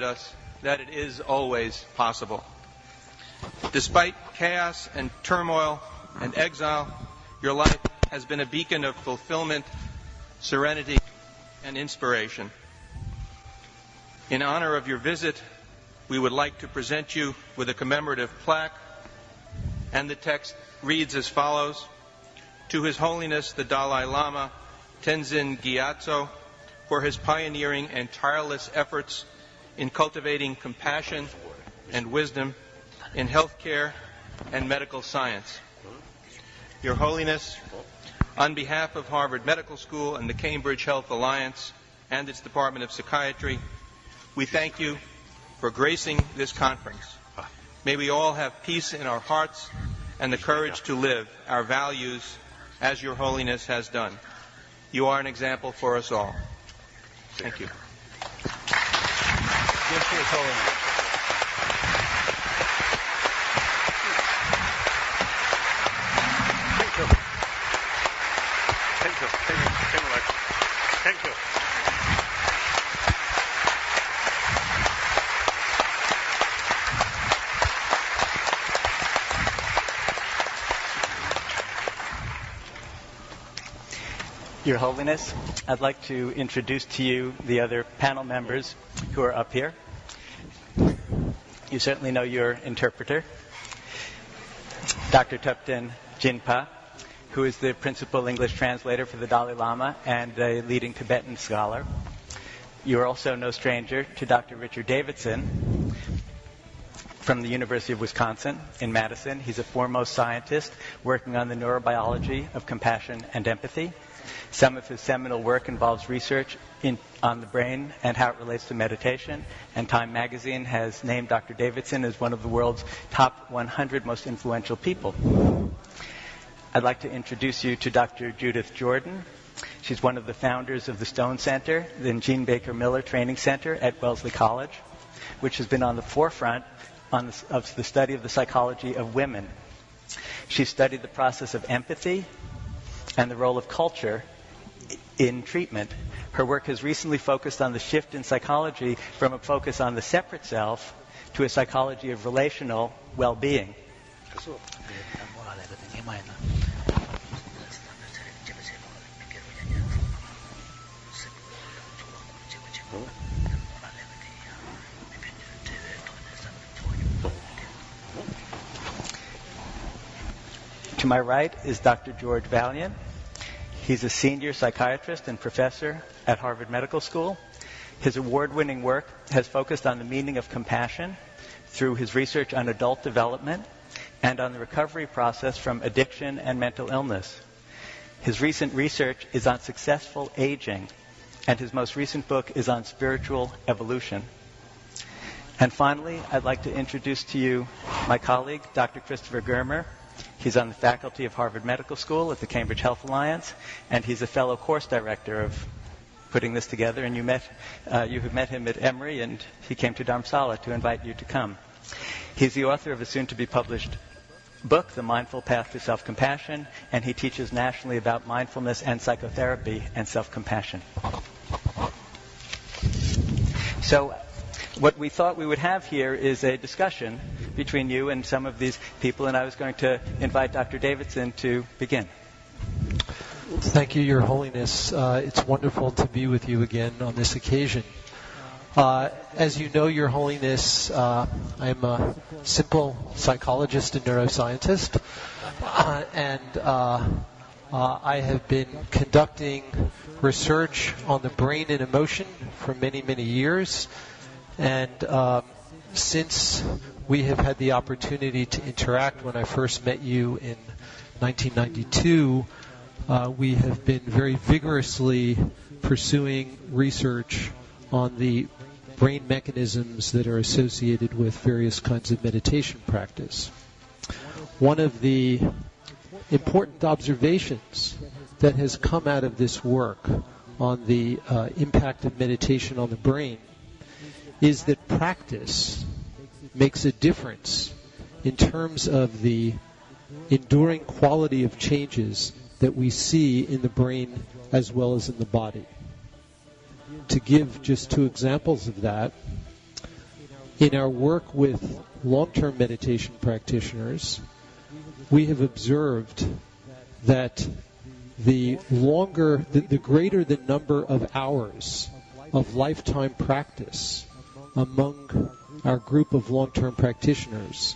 us that it is always possible. Despite chaos and turmoil and exile, your life has been a beacon of fulfillment, serenity, and inspiration. In honor of your visit, we would like to present you with a commemorative plaque, and the text reads as follows: To His Holiness the Dalai Lama, Tenzin Gyatso, for his pioneering and tireless efforts in cultivating compassion and wisdom in healthcare and medical science. Your Holiness, on behalf of Harvard Medical School and the Cambridge Health Alliance and its Department of Psychiatry, we thank you for gracing this conference. May we all have peace in our hearts and the courage to live our values as Your Holiness has done. You are an example for us all. Thank you. Give to His Holiness. Thank you. Your Holiness, I'd like to introduce to you the other panel members who are up here. You certainly know your interpreter, Dr. Thupten Jinpa, who is the principal English translator for the Dalai Lama and a leading Tibetan scholar. You are also no stranger to Dr. Richard Davidson from the University of Wisconsin in Madison. He's a foremost scientist working on the neurobiology of compassion and empathy. Some of his seminal work involves research on the brain and how it relates to meditation, and Time magazine has named Dr. Davidson as one of the world's top 100 most influential people. I'd like to introduce you to Dr. Judith Jordan. She's one of the founders of the Stone Center, the Jean Baker Miller Training Center at Wellesley College, which has been on the forefront of the study of the psychology of women. She studied the process of empathy and the role of culture in treatment. Her work has recently focused on the shift in psychology from a focus on the separate self to a psychology of relational well-being. To my right is Dr. George Valiant. He's a senior psychiatrist and professor at Harvard Medical School. His award-winning work has focused on the meaning of compassion through his research on adult development and on the recovery process from addiction and mental illness. His recent research is on successful aging, and his most recent book is on spiritual evolution. And finally, I'd like to introduce to you my colleague, Dr. Christopher Germer. He's on the faculty of Harvard Medical School at the Cambridge Health Alliance, and he's a fellow course director of putting this together. And you have met him at Emory, and he came to Dharamsala to invite you to come. He's the author of a soon-to-be-published book, The Mindful Path to Self-Compassion, and he teaches nationally about mindfulness and psychotherapy and self-compassion. So what we thought we would have here is a discussion between you and some of these people, and I was going to invite Dr. Davidson to begin. Thank you, Your Holiness. It's wonderful to be with you again on this occasion. As you know, Your Holiness, I'm a simple psychologist and neuroscientist, and I have been conducting research on the brain and emotion for many, many years. And since we have had the opportunity to interact when I first met you in 1992, we have been very vigorously pursuing research on the brain mechanisms that are associated with various kinds of meditation practice. One of the important observations that has come out of this work on the impact of meditation on the brain is that practice makes a difference in terms of the enduring quality of changes that we see in the brain as well as in the body. To give just two examples of that, In our work with long-term meditation practitioners, we have observed that the greater the number of hours of lifetime practice among our group of long-term practitioners,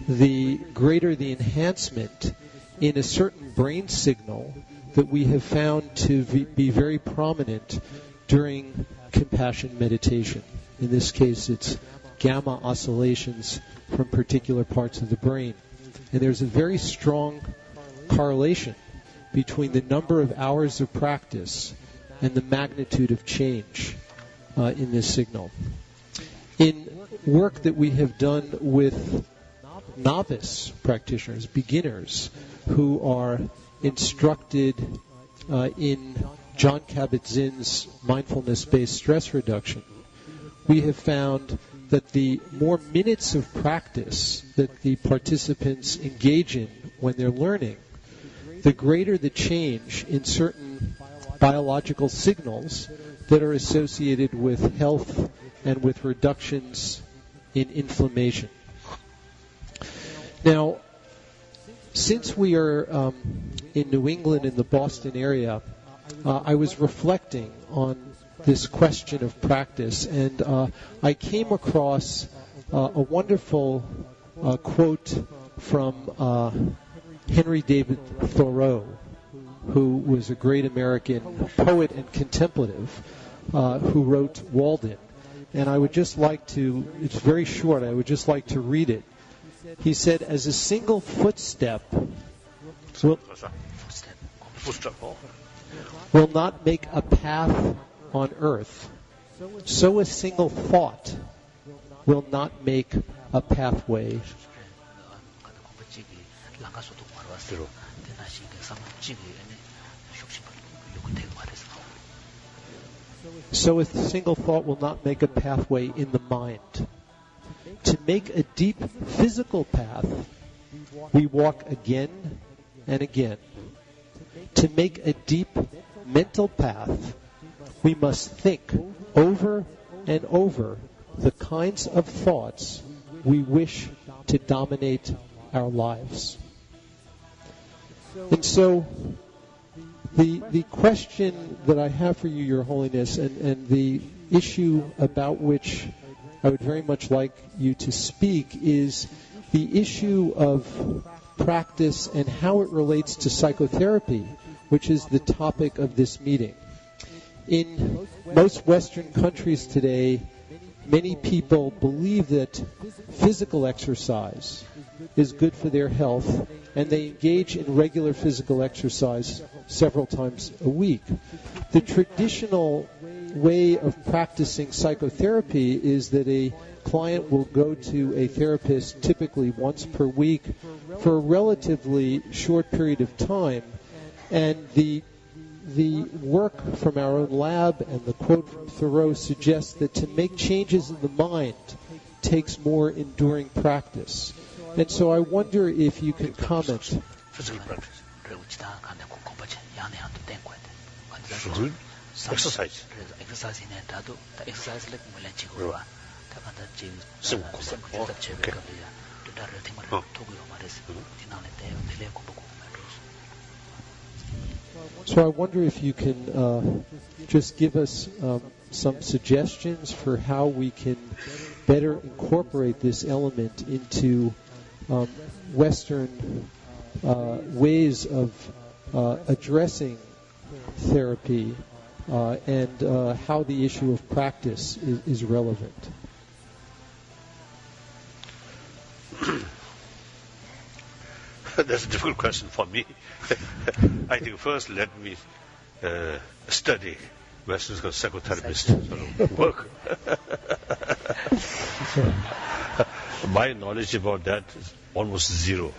the greater the enhancement in a certain brain signal that we have found to be very prominent during compassion meditation. In this case, it's gamma oscillations from particular parts of the brain. And there's a very strong correlation between the number of hours of practice and the magnitude of change in this signal. In work that we have done with novice practitioners, beginners, who are instructed in John Kabat-Zinn's mindfulness-based stress reduction, we have found that the more minutes of practice that the participants engage in when they're learning, the greater the change in certain biological signals that are associated with health and with reductions in inflammation. Now, since we are in New England, in the Boston area, I was reflecting on this question of practice, and I came across a wonderful quote from Henry David Thoreau, who was a great American poet and contemplative, who wrote Walden. And I would just like to, it's very short, I would just like to read it. He said, as a single footstep will not make a path on earth, so a single thought will not make a pathway. So a single thought will not make a pathway in the mind. To make a deep physical path, we walk again and again. To make a deep mental path, we must think over and over the kinds of thoughts we wish to dominate our lives. And so, the question that I have for you, Your Holiness, and the issue about which I would very much like you to speak is the issue of practice and how it relates to psychotherapy, which is the topic of this meeting. In most Western countries today, many people believe that physical exercise is good for their health, and they engage in regular physical exercise several times a week. The traditional way of practicing psychotherapy is that a client will go to a therapist typically once per week for a relatively short period of time, and the work from our own lab and the quote from Thoreau suggests that to make changes in the mind takes more enduring practice. And so I wonder if you can comment. Physical practice. Exercise. So I wonder if you can just give us some suggestions for how we can better incorporate this element into Western ways of addressing therapy and how the issue of practice is relevant. That's a difficult question for me. I think first let me study Western psychotherapist work. My knowledge about that is almost zero.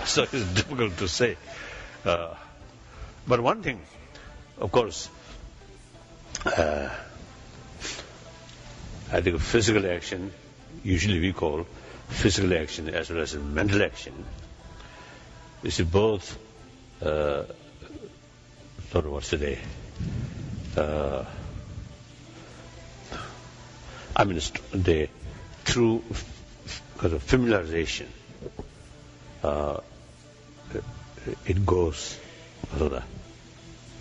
So it's difficult to say. But one thing, of course, I think physical action, usually we call physical action as well as mental action, is both I mean, through familiarization, it goes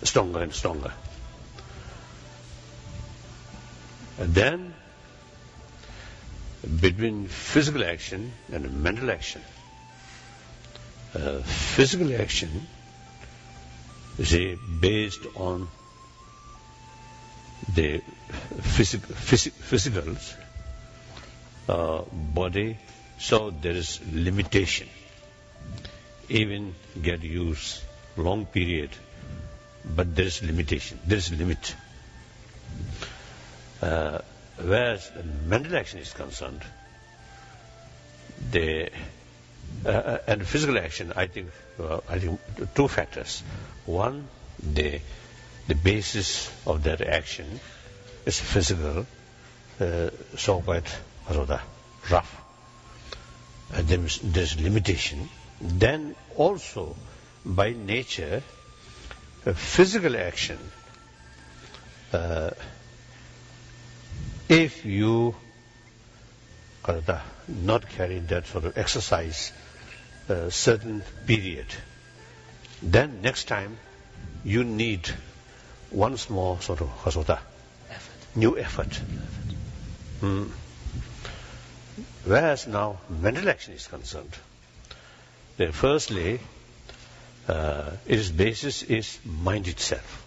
stronger and stronger. And then, between physical action and mental action, physical action is based on the physicals, body, so there is limitation. Even get used long period, but there is limitation, there is limit. Whereas mental action is concerned, and physical action, I think two factors. One, the basis of that action is physical, so quite rough. And then there's limitation. Then also, by nature, physical action, if you not carry that sort of exercise certain period, then next time you need once more sort of new effort. Whereas now mental action is concerned, then firstly, its basis is mind itself,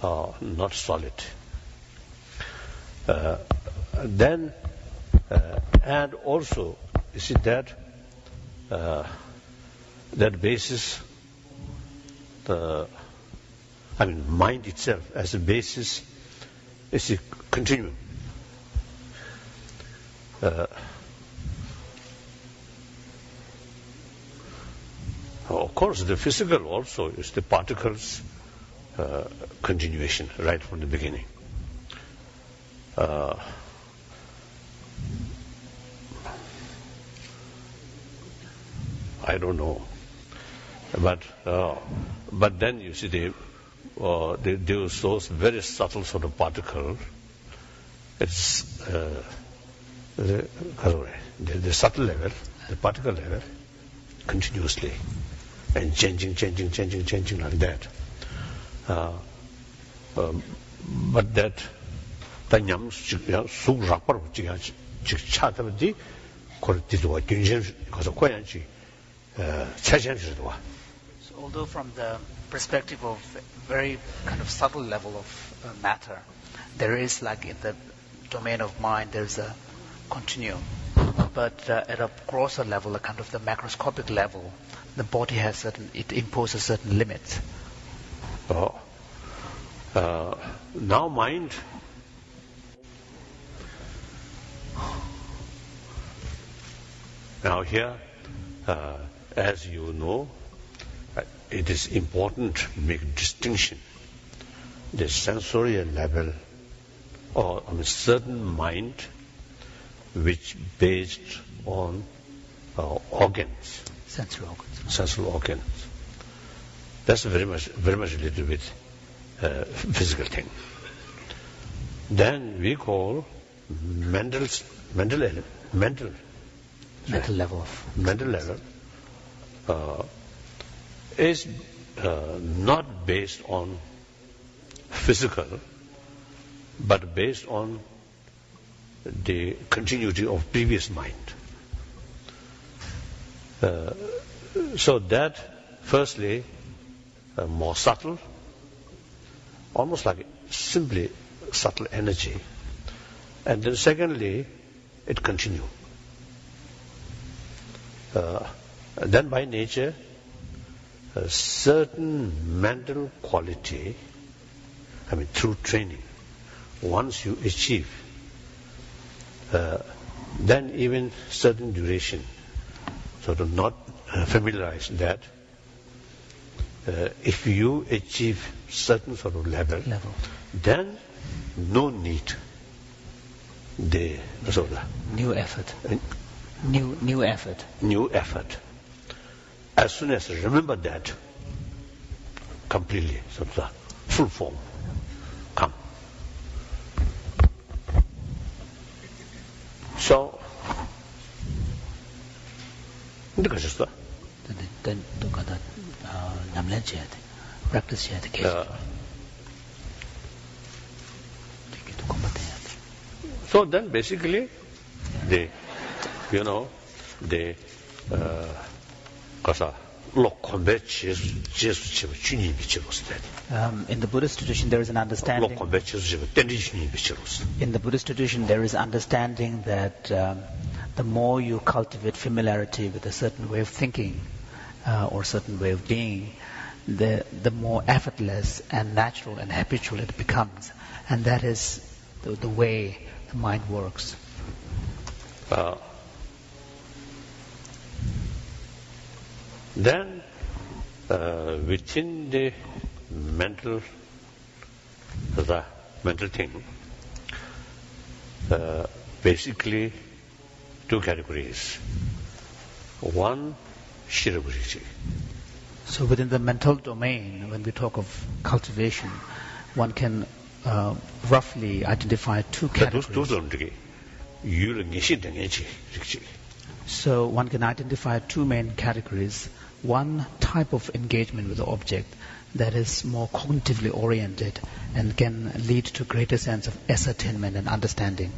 not solid. Then, and also, you see that basis, mind itself as a basis is a continuum. Of course, the physical also is the particles continuation right from the beginning. I don't know, but then you see they those very subtle sort of particle. It's the subtle level, the particle level, continuously and changing like that. But that tanyam sug rapper chichatavadi kortidwa gyunjem because of koyanchi chajanjidwa. So although from the perspective of very kind of subtle level of matter, there is, like in the domain of mind, there's a continuum. But at a grosser level, a kind of the macroscopic level, the body has it imposes certain limits. Now mind, now here, as you know, it is important to make distinction. The sensorial level, or on a certain mind, which based on organs, sensory organs. That's very much related with physical thing. Then we call mental level is not based on physical, but based on the continuity of previous mind. So that, firstly, more subtle, almost like simply subtle energy. And then secondly, it continues. Then by nature, a certain mental quality, through training, once you achieve, then even certain duration, sort of not familiarize that, if you achieve certain sort of level. Then no need the new effort. New effort. As soon as you remember that, completely, full form, come. So, 근데 가셨어? then 또 가다 남란 해야 돼. practice 해야 돼. 계속. 이렇게 또 combat 해야 돼. So then basically, in the Buddhist tradition, there is an understanding. In the Buddhist tradition, there is understanding that the more you cultivate familiarity with a certain way of thinking or certain way of being, the more effortless and natural and habitual it becomes, and that is the way the mind works. Then, within the mental thing, basically two categories. One, shiraburichi. So within the mental domain, when we talk of cultivation, one can roughly identify two categories. So one can identify two main categories. One type of engagement with the object that is more cognitively oriented and can lead to greater sense of ascertainment and understanding.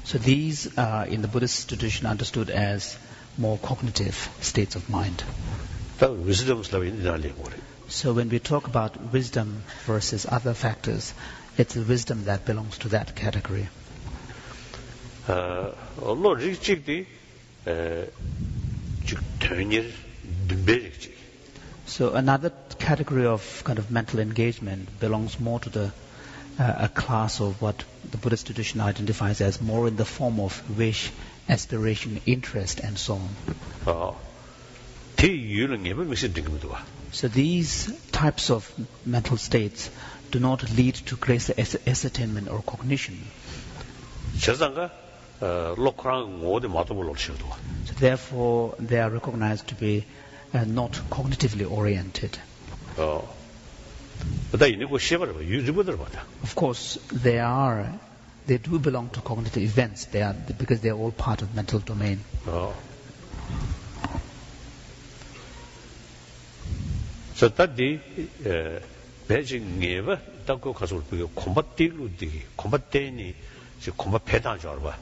So these are in the Buddhist tradition understood as more cognitive states of mind. So when we talk about wisdom versus other factors, it's the wisdom that belongs to that category. So another category of kind of mental engagement belongs more to a class of what the Buddhist tradition identifies as more in the form of wish, aspiration, interest, and so on. So these types of mental states do not lead to greater ascertainment or cognition. So therefore, they are recognized to be not cognitively oriented. Of course, they do belong to cognitive events. Because they are all part of mental domain. So that the Beijing never Taco Castle combat ni combat pedan jarba.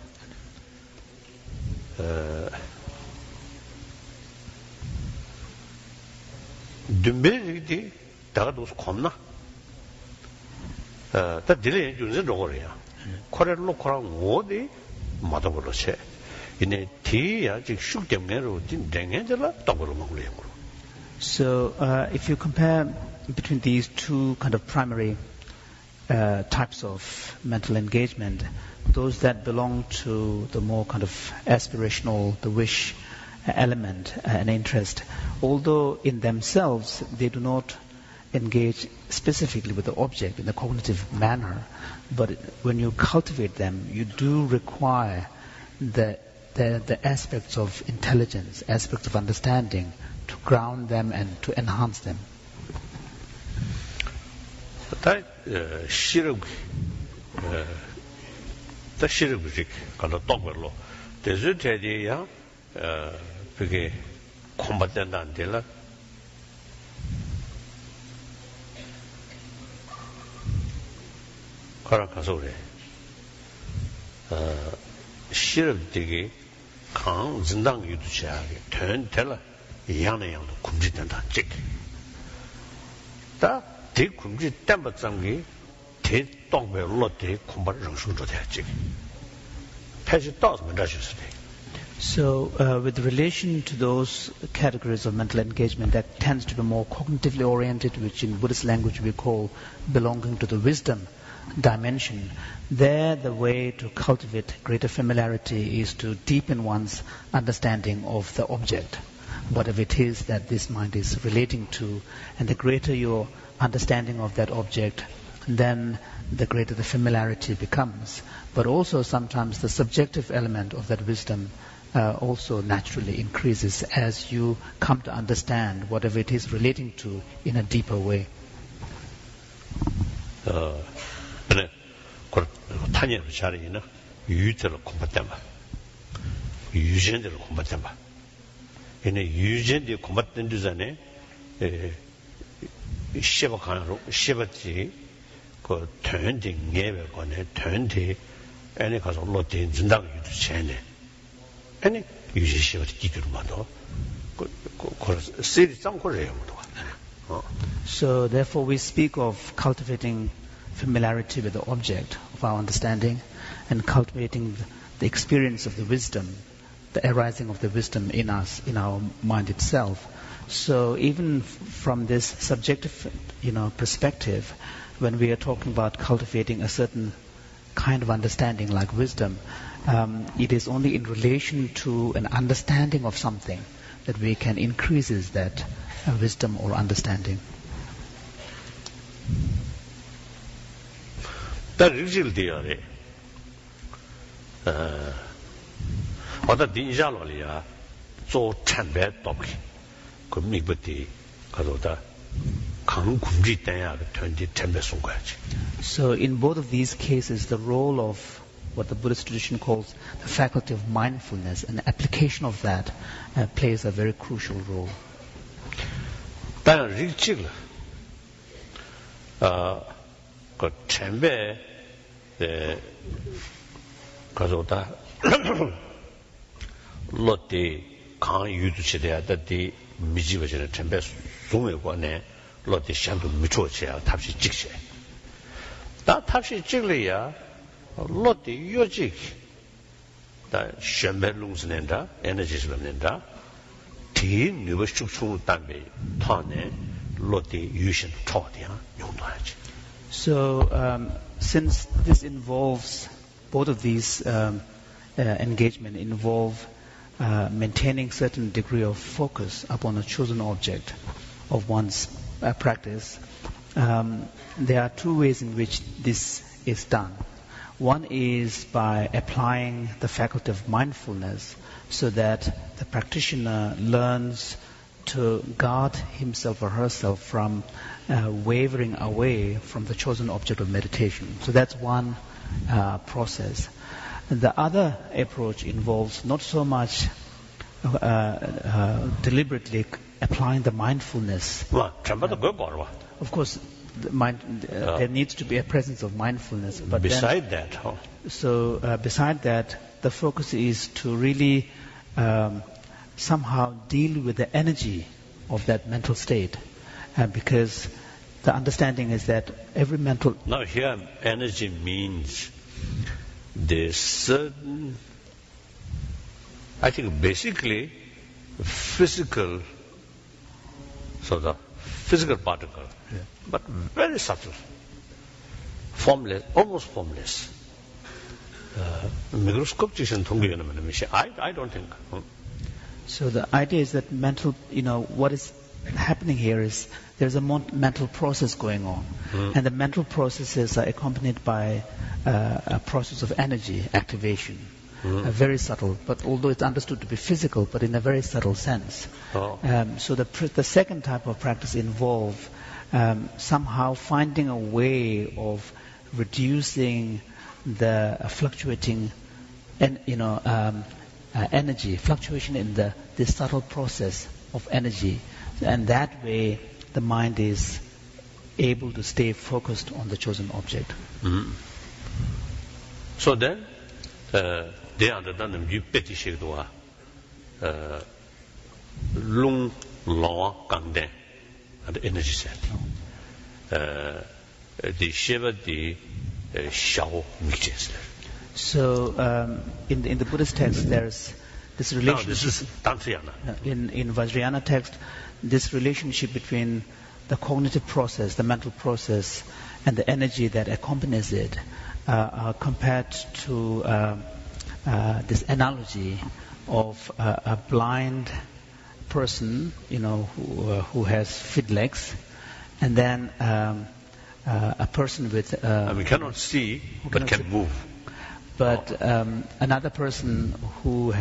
Dumbedi Dagados Comna. That delay uses Rogoria. Corel Locran Wodi, Matabolose. In a tea, I just shook them narrow in Dangela, double. So if you compare between these two kind of primary types of mental engagement, those that belong to the more kind of aspirational, the wish element and interest, although in themselves they do not engage specifically with the object in a cognitive manner, but when you cultivate them, you do require the aspects of intelligence, aspects of understanding, to ground them and to enhance them. That shirug, the shirug, kind of doggerlo. There's a idea, because combatant and dealer. Karakasore. Shirug digi, Kang Zindang Yuduchari, turn teller. Yana kumjitanda jik. Da de kumjit tambazangi, te dogbe lotte kumbat rangshu jik. Paji So, with relation to those categories of mental engagement that tends to be more cognitively oriented, which in Buddhist language we call belonging to the wisdom dimension, there the way to cultivate greater familiarity is to deepen one's understanding of the object, whatever it is that this mind is relating to, and the greater your understanding of that object, then the greater the familiarity becomes. But also sometimes the subjective element of that wisdom also naturally increases as you come to understand whatever it is relating to in a deeper way. 한년 차리나 유들을 공부했다. 유전들을 공부했다. 얘네 유전들 공부했던 주전에 시바칸으로 시바지 그 전대 예배관에 전대 안에 가서 로데 진당 유도 전에 아니 유지 시바지 기도로만도 그 세리 장고래요 뭐. So therefore we speak of cultivating familiarity with the object of our understanding and cultivating the experience of the wisdom, the arising of the wisdom in us, in our mind itself. So even from this subjective, perspective, when we are talking about cultivating a certain kind of understanding like wisdom, it is only in relation to an understanding of something that we can increase that wisdom or understanding. 다 릭질디어래. 어다 딘자로리아 조 참배 돕기. 그 미부티 가도다 강군지 때야 전지 참배 송거야지. So in both of these cases, the role of what the Buddhist tradition calls the faculty of mindfulness and the application of that plays a very crucial role. 다 릭질 그 참배 가져다 로티 강 유두치대야 다디 미지버지는 참배 송외관에 로티 샹도 미초치야 탑시 직시 다 탑시 직리야 로티 요직 다 셴벨룽스낸다 에너지스는다 디 뉴버 축축 담배 타네 로티 유신 초디야 용도하지. So since this involves both of these engagement involve maintaining certain degree of focus upon a chosen object of one's practice, there are two ways in which this is done. One is by applying the faculty of mindfulness so that the practitioner learns to guard himself or herself from wavering away from the chosen object of meditation. So that's one process. And the other approach involves not so much deliberately applying the mindfulness. Of course, there needs to be a presence of mindfulness. But beside that, the focus is to really somehow deal with the energy of that mental state, because the understanding is that every mental... Now here energy means there's certain, I think basically physical, so the physical particle, but very subtle, formless, almost formless. Microscopic I don't think. So the idea is that mental, what is happening here is there's a mental process going on. And the mental processes are accompanied by a process of energy activation. Very subtle, but although it's understood to be physical, but in a very subtle sense. So the second type of practice involve somehow finding a way of reducing the fluctuating energy, fluctuation in this subtle process of energy. And that way, the mind is able to stay focused on the chosen object. So then, they understand the petty shake lung law gangden and the energy set. The shiva the shao mixes. So in the Buddhist text, there's this relationship. No, this is Tantrayana. In Vajrayana text, this relationship between the cognitive process, the mental process, and the energy that accompanies it, are compared to this analogy of a blind person, who has fit legs, and then a person with. We cannot see, but can move. But another person who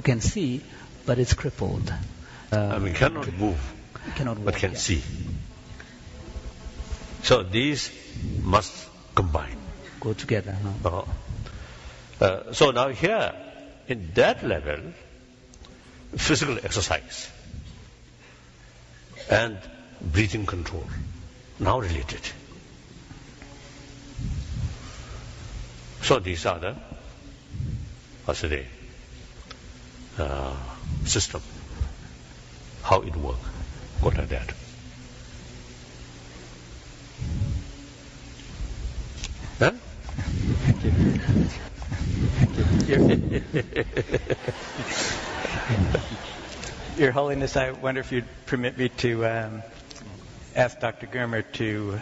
can see, but is crippled. We cannot move, but can see. So these must combine. go together. Huh? So now here, in that level, physical exercise and breathing control, now related. So these are the, system, how it works, go like that. Huh? Your Holiness, I wonder if you'd permit me to ask Dr. Germer to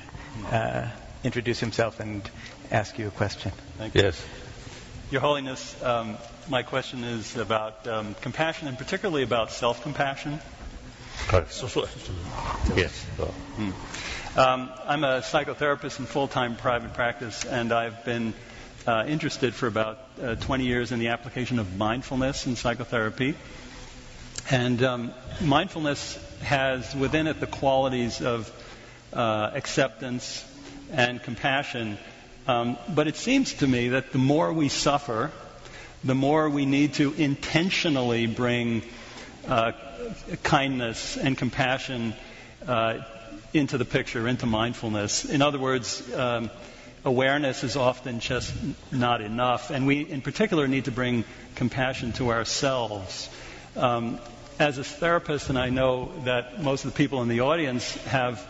introduce himself and ask you a question. Thank you. Yes. Your Holiness, my question is about compassion, and particularly about self-compassion. Yes. I'm a psychotherapist in full-time private practice, and I've been interested for about 20 years in the application of mindfulness in psychotherapy. And mindfulness has within it the qualities of acceptance and compassion. But it seems to me that the more we suffer, the more we need to intentionally bring kindness and compassion into the picture, into mindfulness. In other words, awareness is often just not enough, and we in particular need to bring compassion to ourselves. As a therapist, and I know that most of the people in the audience have,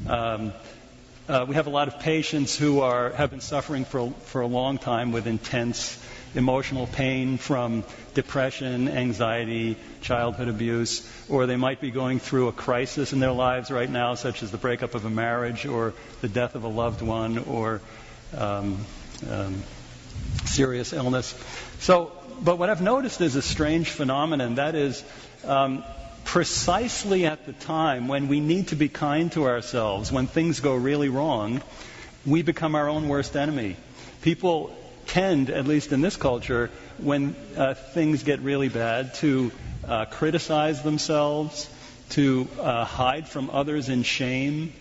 we have a lot of patients who have been suffering for a long time with intense emotional pain from depression, anxiety, childhood abuse, or they might be going through a crisis in their lives right now, such as the breakup of a marriage or the death of a loved one or serious illness. But what I've noticed is a strange phenomenon. That is, precisely at the time when we need to be kind to ourselves, when things go really wrong, we become our own worst enemy. People tend, at least in this culture, when things get really bad, to criticize themselves, to hide from others in shame,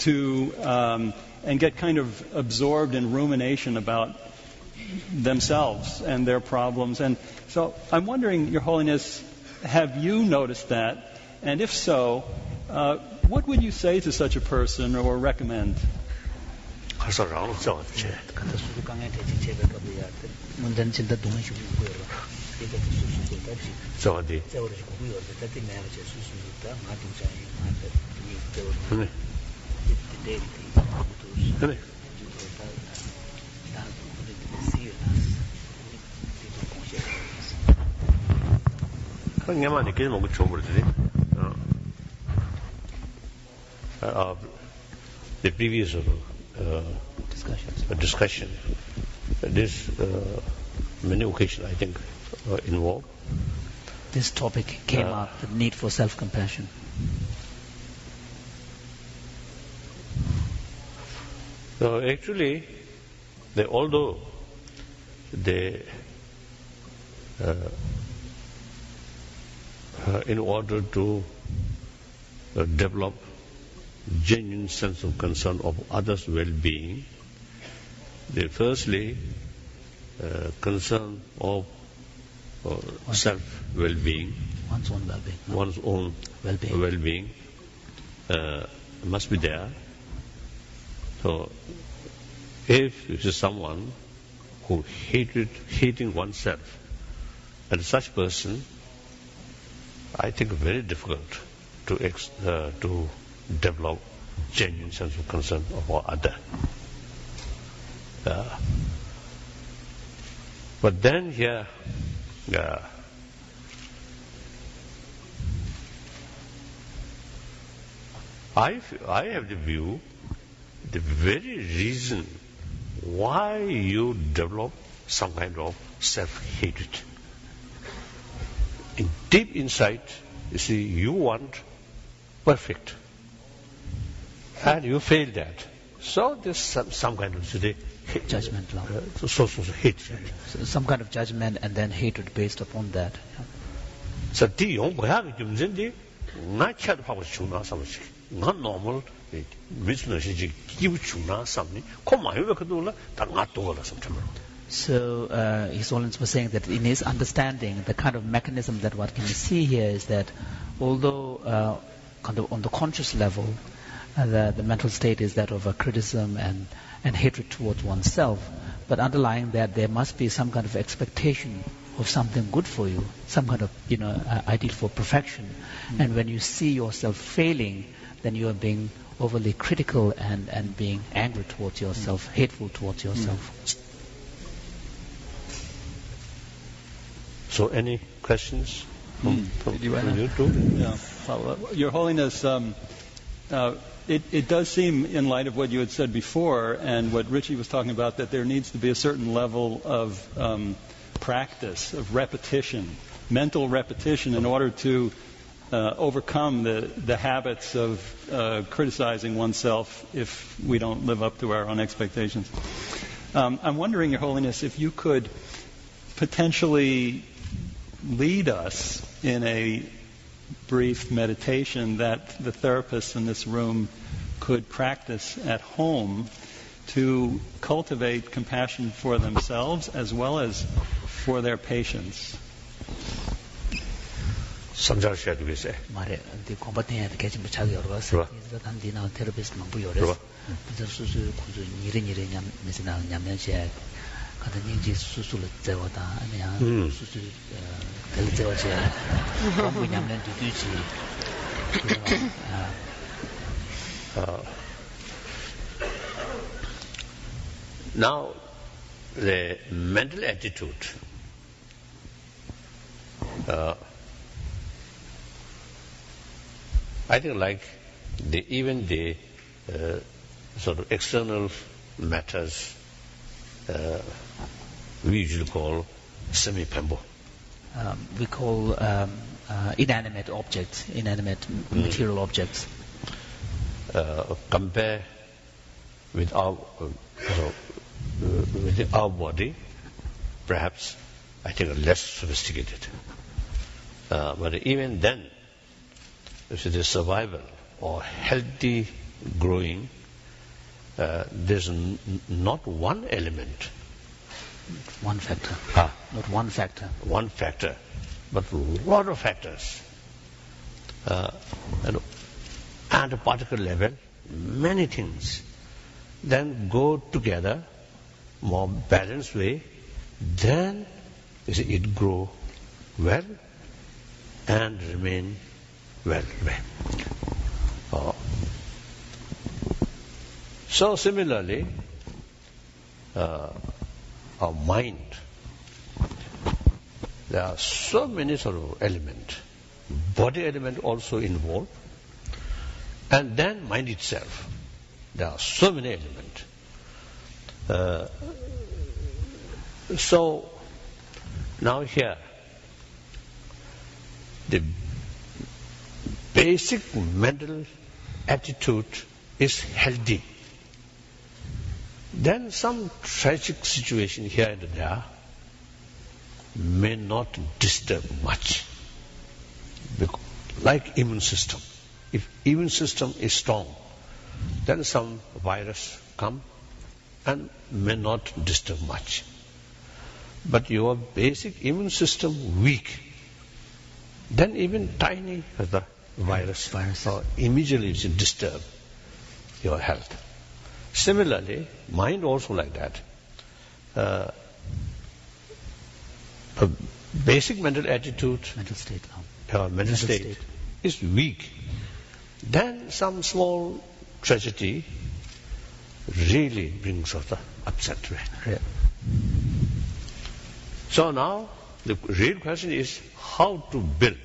and get kind of absorbed in rumination about themselves and their problems. And so I'm wondering, Your Holiness, have you noticed that? And if so, what would you say to such a person or recommend? The previous discussion, this many occasions I think involved. This topic came up, the need for self-compassion. So actually, although they in order to develop genuine sense of concern of others' well-being, they firstly concern of self-well-being, one's own well-being must be there. So, if it is someone who hating oneself, and such person, I think very difficult to develop genuine sense of concern about other. But then here, I have the view, the very reason why you develop some kind of self-hatred. In deep inside, you see, you want perfect, and you fail that. So there's some kind of judgment. Hate. So some kind of judgment and then hatred based upon that. So the young boy, not normal, 미스너시지 기부 중나 삼니 코마요 그도라 당아 도라 sometimes. So His Holiness was saying that in his understanding, the kind of mechanism that one can see here is that although kind of on the conscious level, the mental state is that of a criticism and hatred towards oneself, but underlying that there must be some kind of expectation of something good for you, some kind of ideal for perfection. And when you see yourself failing, then you are being overly critical and being angry towards yourself, hateful towards yourself. So any questions from you too? Yeah. Your Holiness, it does seem, in light of what you had said before and what Richie was talking about, that there needs to be a certain level of practice, of repetition, mental repetition, in order to overcome the habits of criticizing oneself if we don't live up to our own expectations. I'm wondering, Your Holiness, if you could potentially lead us in a brief meditation that the therapists in this room could practice at home to cultivate compassion for themselves as well as for their patients. samjara 되겠어요. 말에 그 공부해야 될 게좀 자기 어려워서 그래서 단디나 테라피스트만 부여래. 그래서 수수 구조 이런 메시나 냠면제 같은 인지 수술을 제거다 아니야. 수술 될 제거제 공부 냠면 뒤뒤지. Now the mental attitude I think like even the sort of external matters we usually call semi-pembo. We call inanimate objects, inanimate material objects. Compare with our body, perhaps I think less sophisticated. But even then, if it is survival or healthy growing, there's not one element. One factor. Not one factor. One factor, but a lot of factors. And at a particular level, many things then go together, more balanced way, then it grow well and remain well. So similarly, our mind, there are so many sort of elements, body element also involved, and then mind itself. There are so many elements. So now here, the basic mental attitude is healthy. Then some tragic situation here and there may not disturb much. Like immune system. If immune system is strong, then some virus come and may not disturb much. But your basic immune system weak, then even tiny virus immediately disturb your health. Similarly, mind also like that. A basic mental attitude, mental state is weak. Then some small tragedy really brings out the upset. Yeah. So now the real question is how to build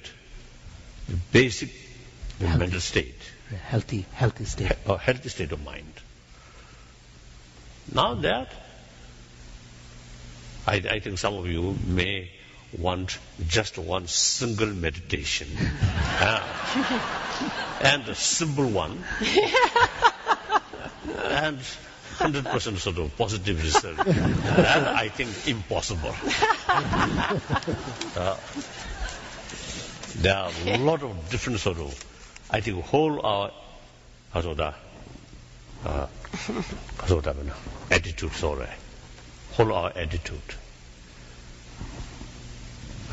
the basic mental state, healthy state, or healthy state of mind. Now that I think some of you may want just one single meditation and a simple one and 100% sort of positive result. That I think impossible. There are a lot of different sort of, I think whole our attitude, sorry. Whole our attitude.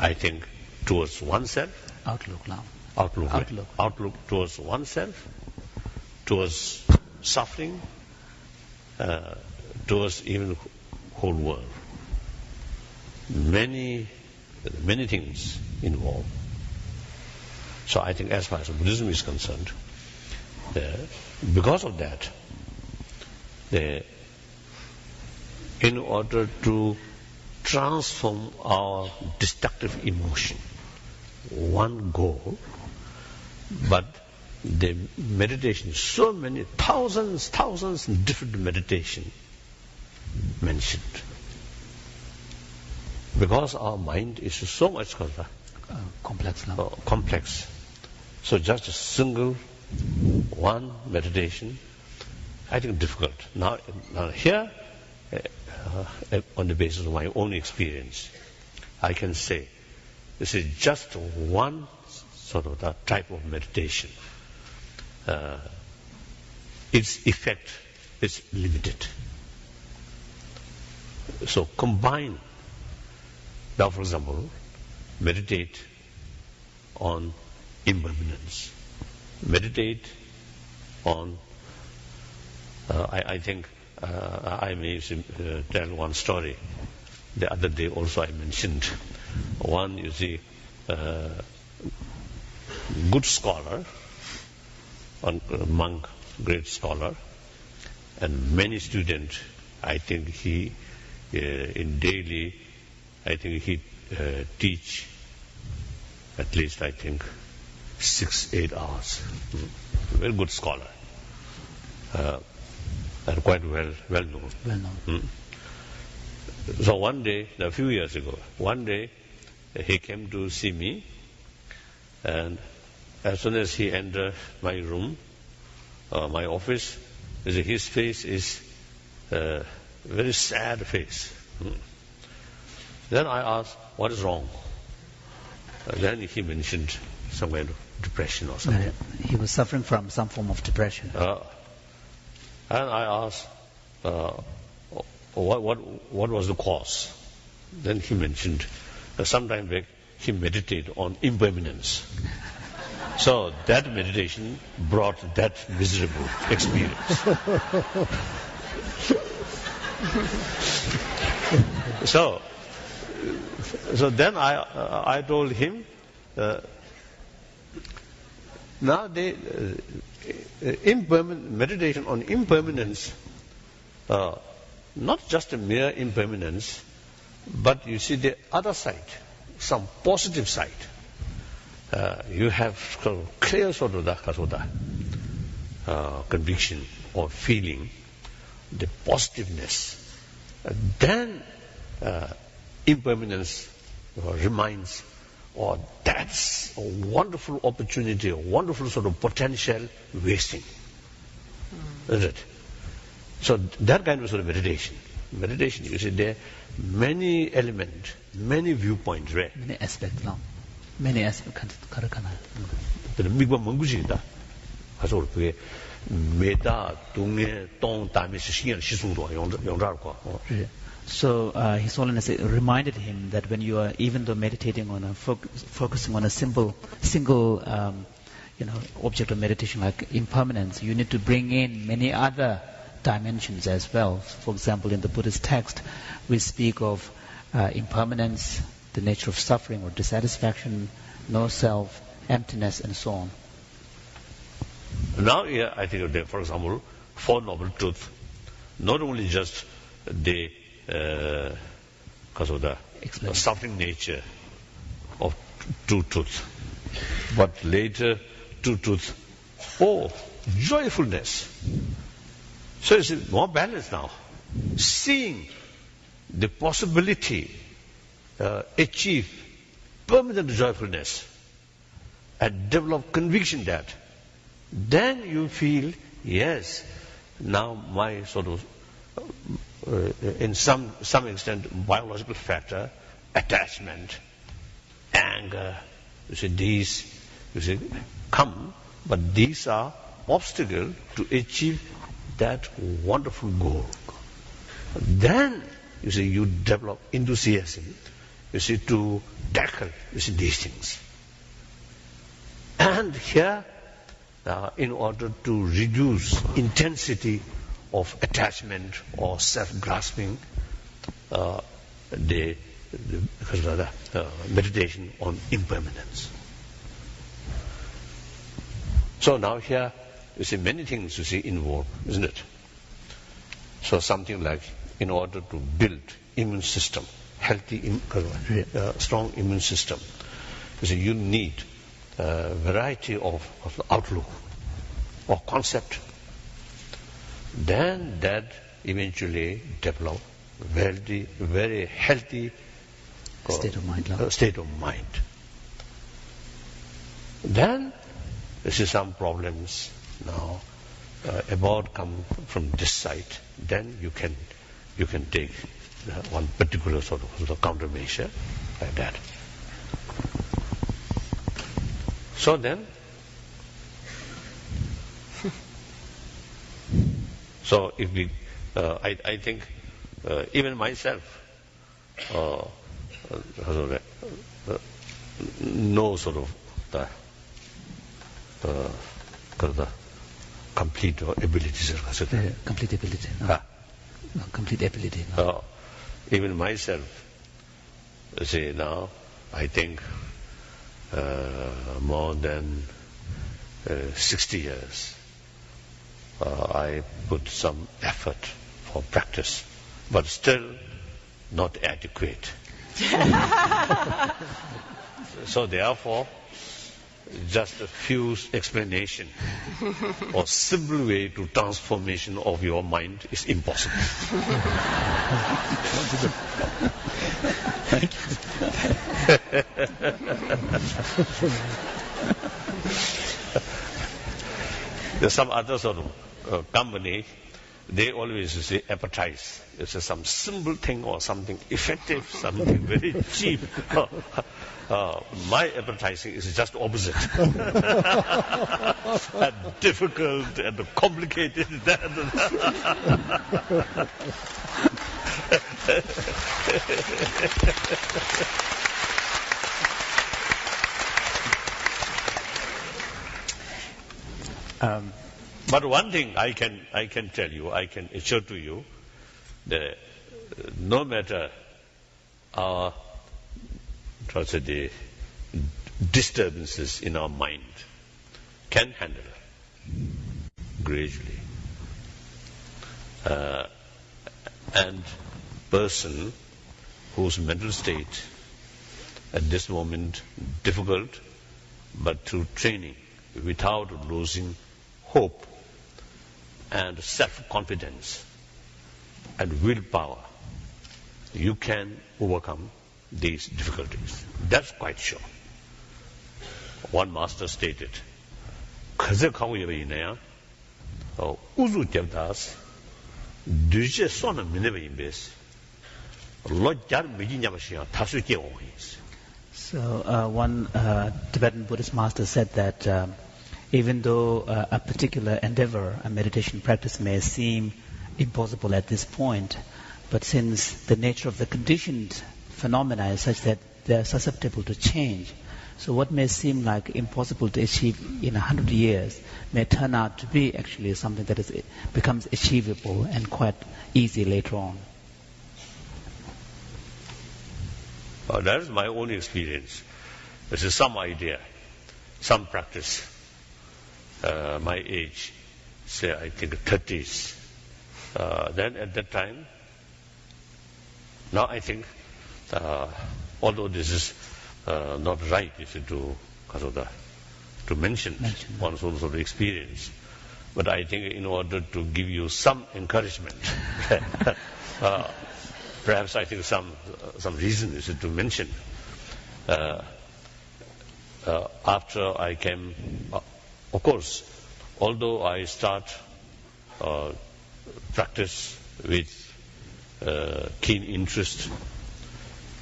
I think towards oneself, outlook towards oneself, towards suffering, towards even whole world. Many things involved. So I think as far as Buddhism is concerned, because of that, in order to transform our destructive emotion, one goal, but the meditation, so many thousands different meditation mentioned. Because our mind is so much complex. So just a single one meditation, I think difficult. Now here, on the basis of my own experience, I can say this is just one sort of that type of meditation. Its effect is limited. So combine. Now, for example, meditate on impermanence. Meditate on, I think, I may tell one story. The other day also I mentioned one, you see, good scholar, a monk, great scholar, and many students. I think he, in daily, I think he teach at least, I think, 6-8 hours. Very good scholar. And quite well known. So one day, a few years ago, one day he came to see me, and as soon as he entered my room, my office, his face is a very sad face. Then I asked, what is wrong? Then he mentioned some kind of depression or something. He was suffering from some form of depression. And I asked, what was the cause? Then he mentioned, sometime back he meditated on impermanence. So that meditation brought that miserable experience. So then I told him, now meditation on impermanence, not just a mere impermanence, but you see the other side, some positive side. You have clear sort of conviction or feeling, the positiveness. Then impermanence reminds, that's a wonderful opportunity, a wonderful sort of potential wasting. Isn't it? So that kind of sort of meditation, you see, there are many elements, many viewpoints, right? Many aspects, no? Many aspects. So His Holiness reminded him that when you are, even though meditating on focusing on a single object of meditation like impermanence, you need to bring in many other dimensions as well. For example, in the Buddhist text, we speak of impermanence, the nature of suffering or dissatisfaction, no self, emptiness, and so on. Now, here, I think, for example, Four Noble Truths, not only just the because of the suffering nature of two truths, but later two truths, joyfulness. So it's more balanced now. Seeing the possibility achieve permanent joyfulness and develop conviction that, then you feel, yes, now my sort of in some extent biological factor, attachment, anger, these come, but these are obstacles to achieve that wonderful goal. Then, you see, you develop enthusiasm, you see, to tackle, you see, these things. And here, in order to reduce intensity of attachment or self-grasping, the meditation on impermanence. So now here, you see, many things you see involved, isn't it? So something like, in order to build immune system, healthy, strong immune system, you see, you need a variety of outlook or concept. Then that eventually develop very healthy State of mind. Then you see some problems now about come from this side. Then you can take one particular sort of countermeasure like that. So then, so if we, I think even myself, no sort of the complete abilities. Complete ability. No. Complete ability. No. Even myself, say now, I think more than 60 years, I put some effort for practice, but still not adequate. So therefore, just a few explanation or simple way to transformation of your mind is impossible. Thank you. There's some other sort of company, they always say advertise. It's some simple thing or something effective, something very cheap. My advertising is just opposite. And difficult and complicated. But one thing I can tell you, I can assure to you, that no matter our the disturbances in our mind can handle gradually. And person whose mental state at this moment difficult, but through training, without losing hope and self-confidence and willpower, you can overcome these difficulties. That's quite sure. One master stated, So one Tibetan Buddhist master said that even though a particular endeavor, a meditation practice may seem impossible at this point, but since the nature of the conditioned phenomena is such that they are susceptible to change, so what may seem like impossible to achieve in 100 years may turn out to be actually something that becomes achievable and quite easy later on. That is my own experience. This is some idea, some practice. My age, say I think 30s. Then at that time, now I think, although this is not right if you do to mention one's own sort of experience, but I think in order to give you some encouragement, perhaps I think some reason is to mention. After I came, of course, although I start practice with keen interest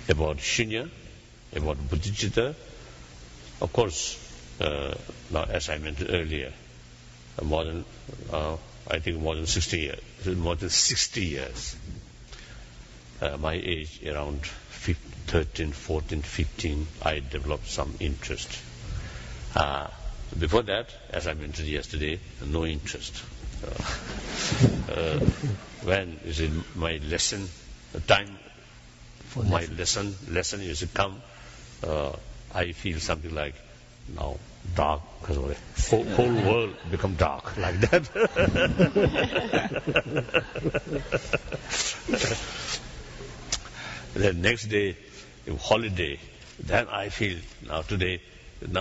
about Shunya, about Bodhicitta, of course, now as I mentioned earlier, more than I think more than 60 years. More than 60 years. My age, around 13, 14, 15, I developed some interest. Before that, as I mentioned yesterday, no interest. When is it my lesson time? For my lesson is to come. I feel something like now dark, because the whole world become dark like that. The next day, holiday, then I feel now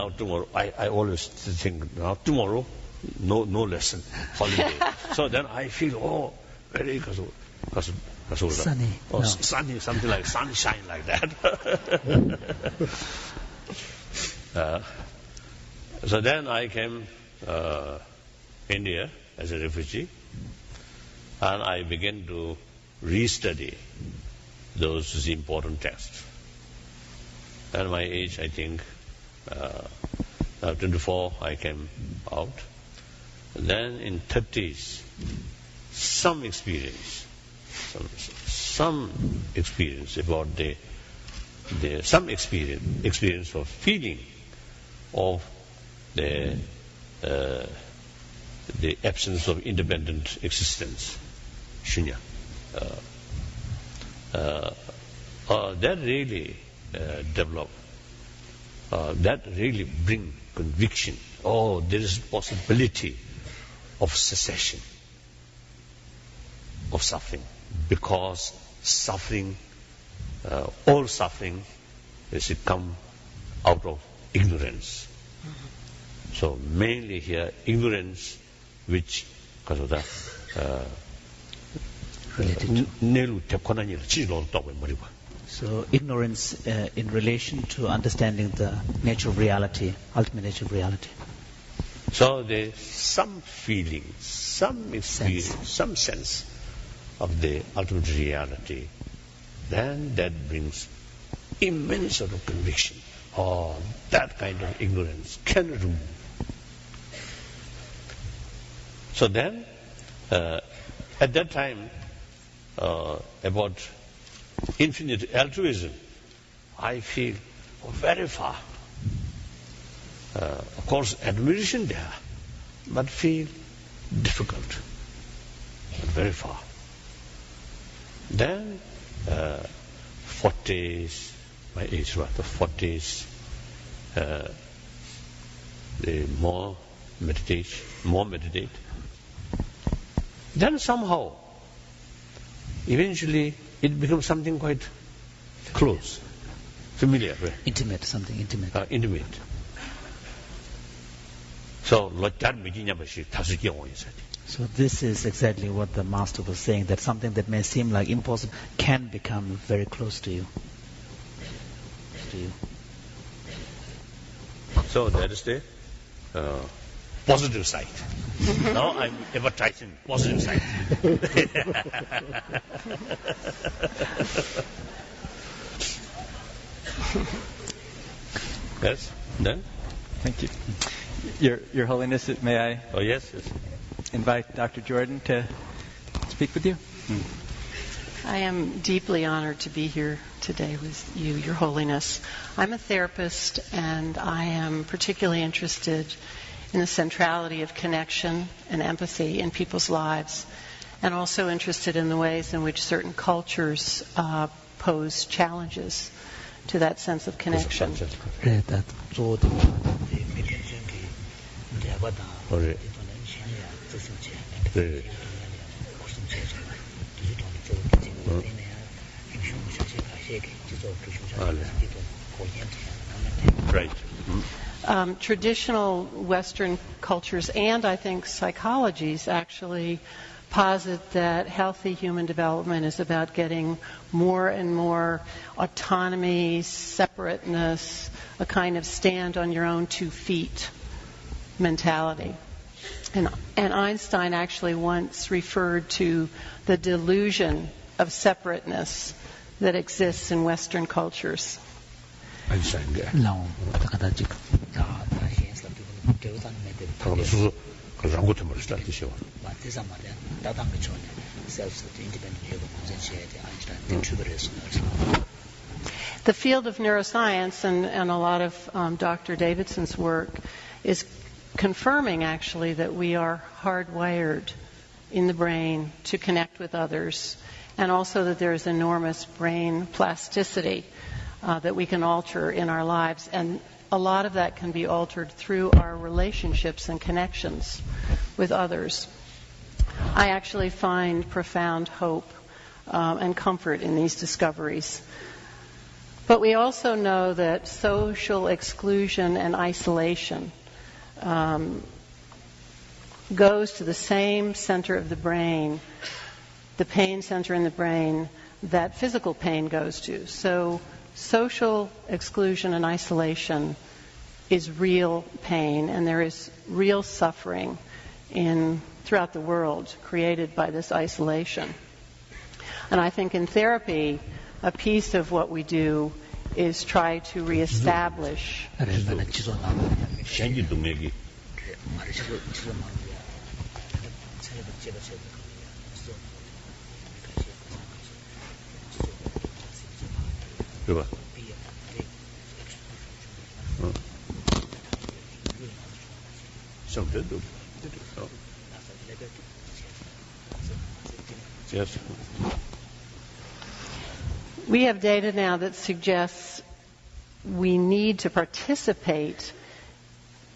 tomorrow. I always think now tomorrow, no lesson, holiday. So then I feel very sunny. Sunny, something like sunshine like that. So then I came India as a refugee, and I began to restudy those important texts. At my age, I think, 24, I came out. Then in 30s, some experience about some experience of feeling of the absence of independent existence, shunya. That really developed. That really bring conviction. There is possibility of cessation of suffering, because suffering, all suffering, is come out of ignorance. So mainly here, ignorance, which because of that, so ignorance in relation to understanding the nature of reality, ultimate nature of reality. So there's some feeling, some experience, some sense of the ultimate reality. Then that brings immense sort of conviction. That kind of ignorance can remove. So then, at that time, about infinite altruism, I feel very far. Of course, admiration there, but feel difficult, very far. Then, 40s, my age rather, 40s, more meditate. Then somehow, eventually, it becomes something quite close, familiar. Intimate, something intimate. Intimate. So this is exactly what the master was saying, that something that may seem like impossible can become very close to you. So that is the positive side. Now I'm advertising positive side. Yes, then? Thank you. Your Holiness, may I yes. invite Dr. Jordan to speak with you? I am deeply honored to be here today with you, Your Holiness. I'm a therapist, and I am particularly interested in the centrality of connection and empathy in people's lives, and also interested in the ways in which certain cultures pose challenges to that sense of connection. Right. Traditional Western cultures and I think psychologies actually posit that healthy human development is about getting more and more autonomy, separateness, a kind of stand on your own 2 feet mentality. And Einstein actually once referred to the delusion of separateness that exists in Western cultures. rangote marista tishiwa. This amade dadang chone self-independent yoga Einstein. The field of neuroscience and a lot of Dr. Davidson's work is confirming actually that we are hardwired in the brain to connect with others, and also that there is enormous brain plasticity that we can alter in our lives, and a lot of that can be altered through our relationships and connections with others. I actually find profound hope and comfort in these discoveries. But we also know that social exclusion and isolation goes to the same center of the brain, the pain center in the brain, that physical pain goes to. So social exclusion and isolation is real pain, and there is real suffering throughout the world created by this isolation. And I think in therapy, a piece of what we do is try to reestablish Yes. We have data now that suggests we need to participate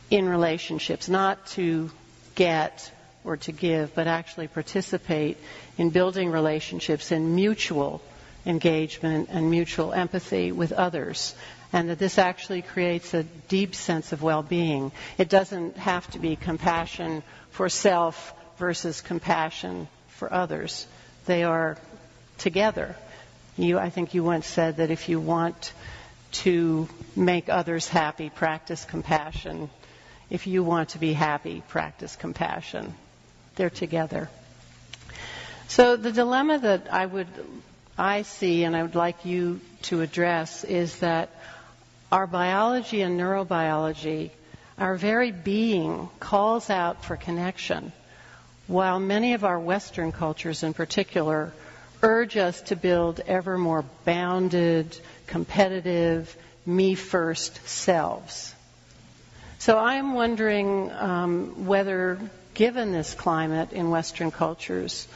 in relationships, not to get or to give, but actually participate in building relationships in mutual engagement and mutual empathy with others, and that this actually creates a deep sense of well-being. It doesn't have to be compassion for self versus compassion for others. They are together. I think you once said that if you want to make others happy, practice compassion. If you want to be happy, practice compassion. They're together. So the dilemma that I see and I would like you to address is that our biology and neurobiology, our very being, calls out for connection, while many of our Western cultures in particular urge us to build ever more bounded, competitive, me-first selves. So I'm wondering whether, given this climate in Western cultures,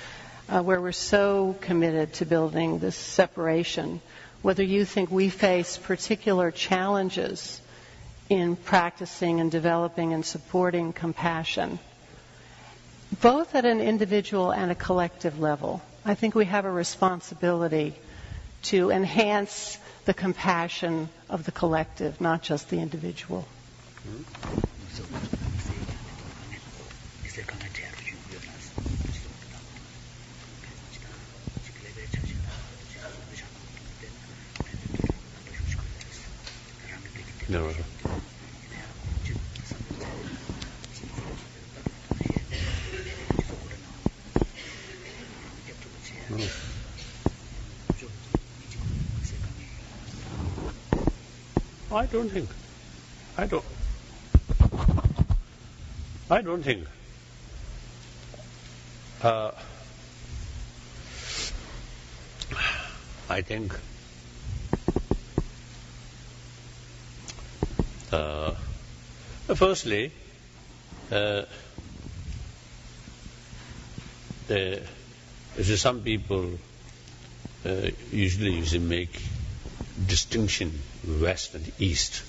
where we're so committed to building this separation, whether you think we face particular challenges in practicing and developing and supporting compassion, both at an individual and a collective level. I think we have a responsibility to enhance the compassion of the collective, not just the individual. No. I don't think. I think firstly, some people usually make distinction west and east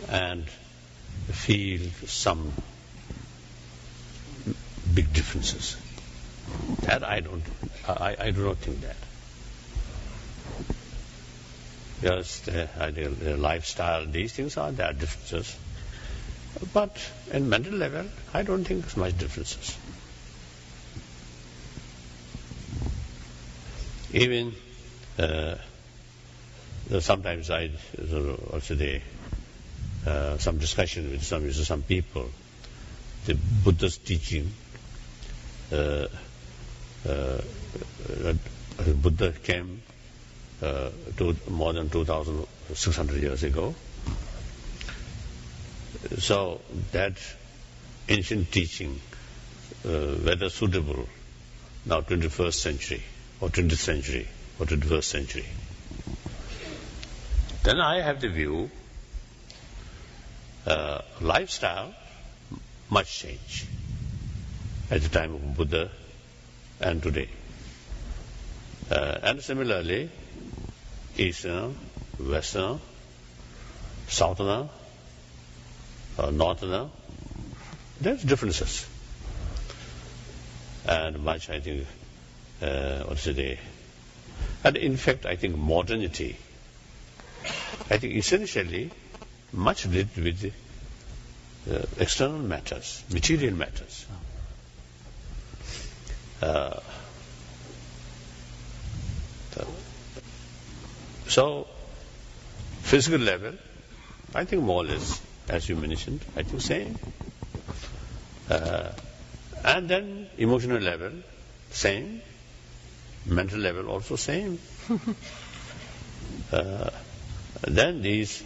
and feel some big differences. That I do not think that. Because the lifestyle, these things there are differences. But at mental level, I don't think there's much differences. Even sometimes I also some discussion with some people. The Buddha's teaching, Buddha came to more than 2,600 years ago, So that ancient teaching, whether suitable now 21st century or 20th century or 21st century. Then I have the view, lifestyle much change at the time of Buddha and today. And similarly, Eastern, Western, Southerner, Northerner, there's differences. And much, I think, and in fact, I think modernity, I think essentially much related with external matters, material matters. So, physical level, I think more or less, as you mentioned, I think same. And then emotional level, same. Mental level also same. Then these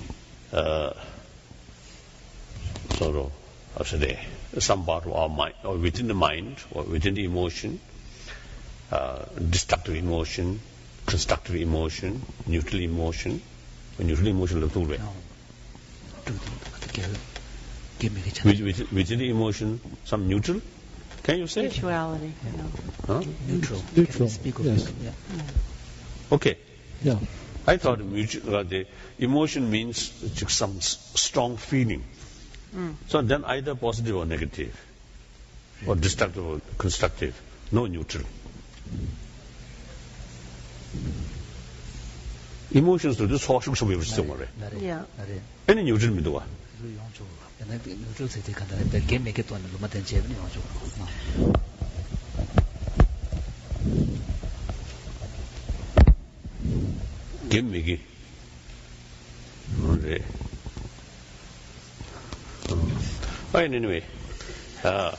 some part of our mind, or within the mind, or within the emotion, destructive emotion, constructive emotion, neutral emotion. Neutral emotion looks all right. Within the emotion, some neutral? Can you say? Mutuality. Huh? Neutral. Yes. Yeah. Okay. Yeah. I thought the emotion means some strong feeling. So then either positive or negative, or destructive or constructive, no neutral. Emotions to this horse should be similar. Yeah. Any neutral middle. Give me. Anyway, now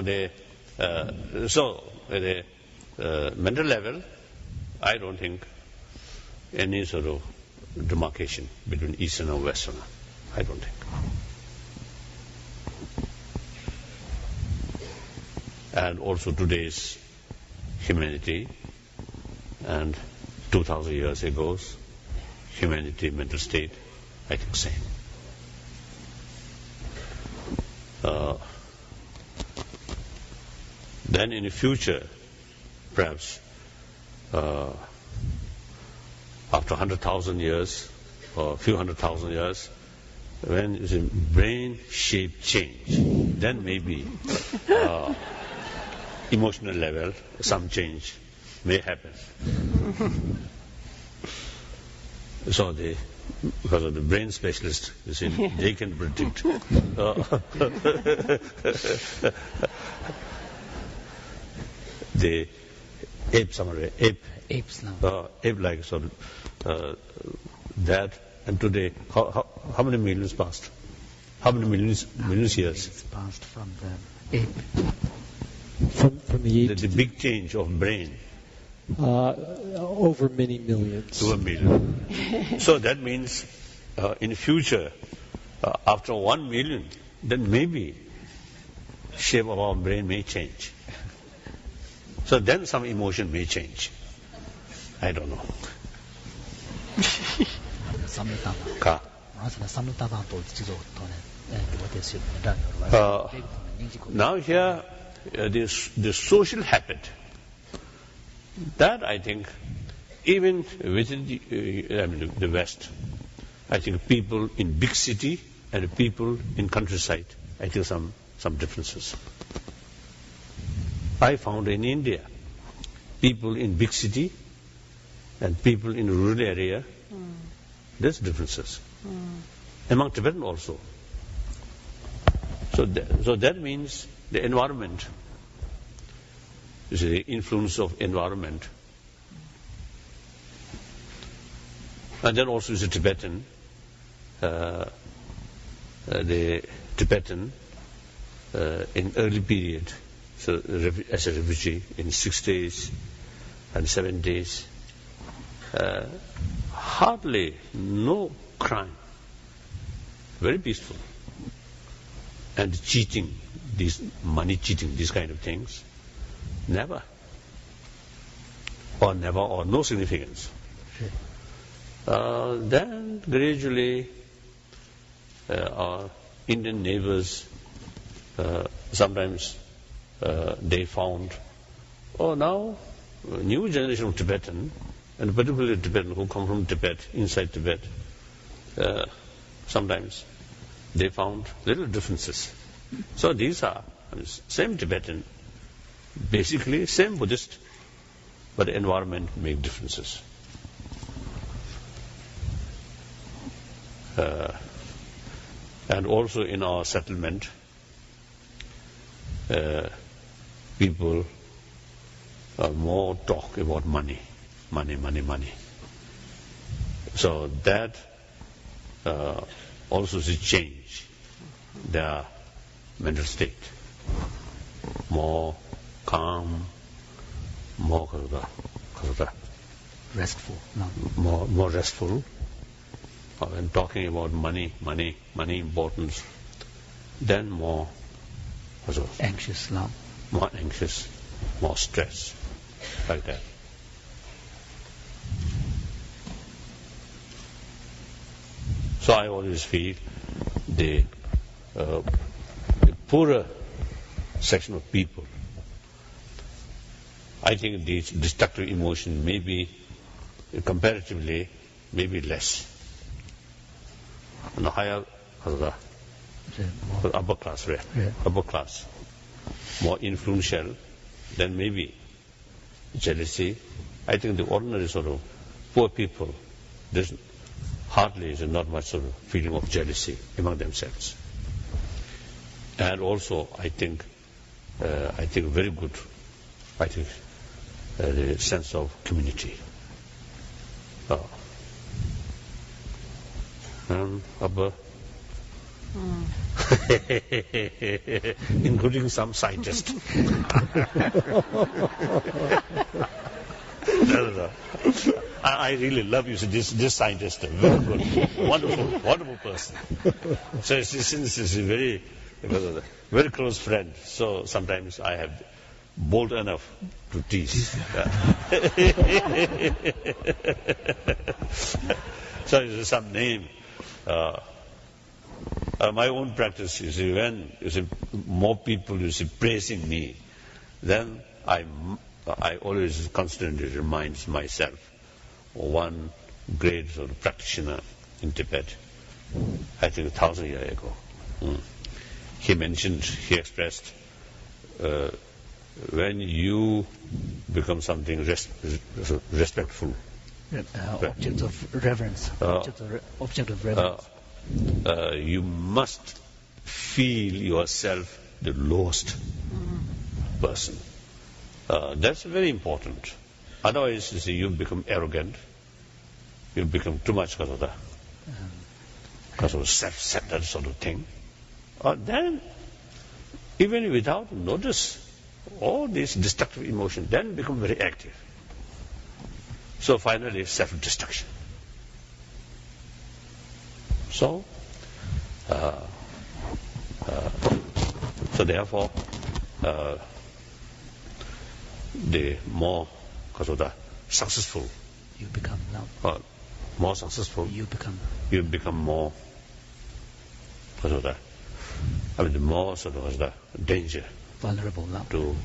the mental level, I don't think any sort of demarcation between Eastern and Western. I don't think. And also today's humanity and 2000 years ago's humanity mental state, I think same. Then in the future, perhaps after 100,000 years or a few 100,000 years, when the brain shape change, then maybe emotional level, some change may happen. So because of the brain specialist, you see, they can predict. The apes now. Ape like sort of that, and today, how many millions passed? How many millions years? It's passed from the ape. From the ape. The big change of brain. Over many millions. Over a million. So that means in the future, after 1 million, then maybe shape of our brain may change. So then some emotion may change. I don't know. Now here, the social habit, that I think, even within the West, I think people in big city and people in countryside, I think some differences. I found in India, people in big city and people in rural area, there's differences. Among Tibetan also. So that means the environment, you see, the influence of environment. And then also is a Tibetan, the Tibetan in early period, so as a refugee in 6 days and 7 days, hardly no crime. very peaceful. And cheating, money cheating, these kind of things, never. Or never, or no significance. Then gradually our Indian neighbors, sometimes they found, now new generation of Tibetan, and particularly Tibetan who come from Tibet, inside Tibet, sometimes they found little differences. So these are same Tibetan, basically same Buddhist, but the environment make differences. And also in our settlement, people more talk about money. So that also is a change their mental state. More calm, more Restful. No. more restful. When talking about money importance, then more Anxious. No. more anxious, more stress, like that. So I always feel the poorer section of people, I think the destructive emotion may be comparatively maybe less. And the higher upper class, right? Yeah. Upper class, more influential, then maybe jealousy. I think the ordinary sort of poor people, there's hardly is not much sort of feeling of jealousy among themselves. And also, I think very good. I think the sense of community. Upper. Including some scientists. No. I really love you. This scientist, very good, wonderful person. So since he's a very close friend, so sometimes I have bold enough to tease. So it's some name. My own practice is when more people praising me, then I always constantly remind myself of one great sort of practitioner in Tibet, I think 1,000 years ago. He expressed, when you become something respectful, Object of reverence. Object of reverence. You must feel yourself the lowest person. That's very important. Otherwise, you become arrogant. You become too much because of self-centered sort of thing. Then, even without notice, all these destructive emotions then become very active. So finally, self-destruction. So therefore, the more successful You become now. More successful, You become more the more the danger vulnerable now. to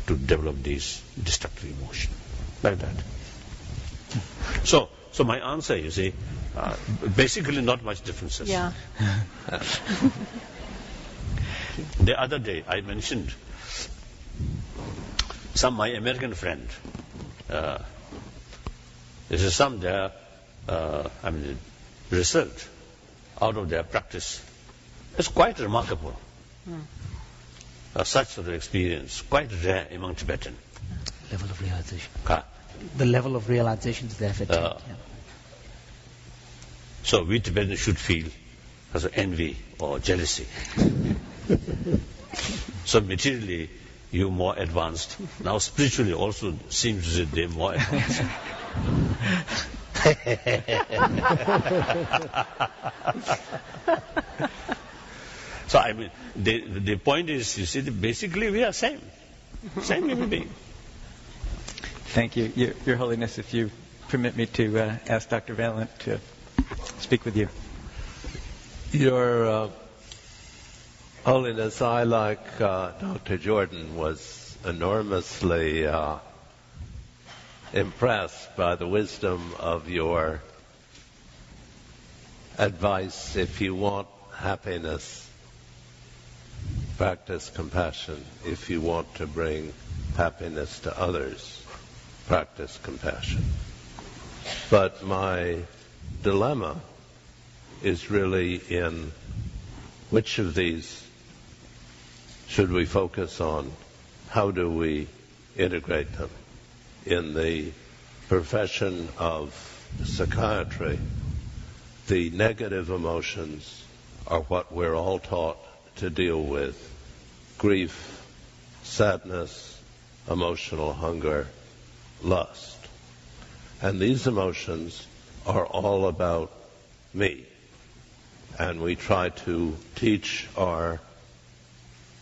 develop these destructive emotions like that. So my answer, you see, basically not much differences. Yeah. The other day I mentioned my American friend. This is some their result out of their practice. It's quite remarkable. Such sort of experience, quite rare among Tibetan. Level of realization. The level of realization they have attained. So we Tibetans should feel as envy or jealousy. So materially, you more advanced. Now spiritually also seems that they're more advanced. So I mean, the point is, you see, basically we are same human being. Thank you. Your Holiness, if you permit me to ask Dr. Valent to speak with you. Your Holiness, I, like Dr. Jordan, was enormously impressed by the wisdom of your advice. If you want happiness, practice compassion. If you want to bring happiness to others, practice compassion. But my dilemma is really in which of these should we focus on? How do we integrate them? In the profession of psychiatry, the negative emotions are what we're all taught to deal with: grief, sadness, emotional hunger, lust. And these emotions are all about me. And we try to teach our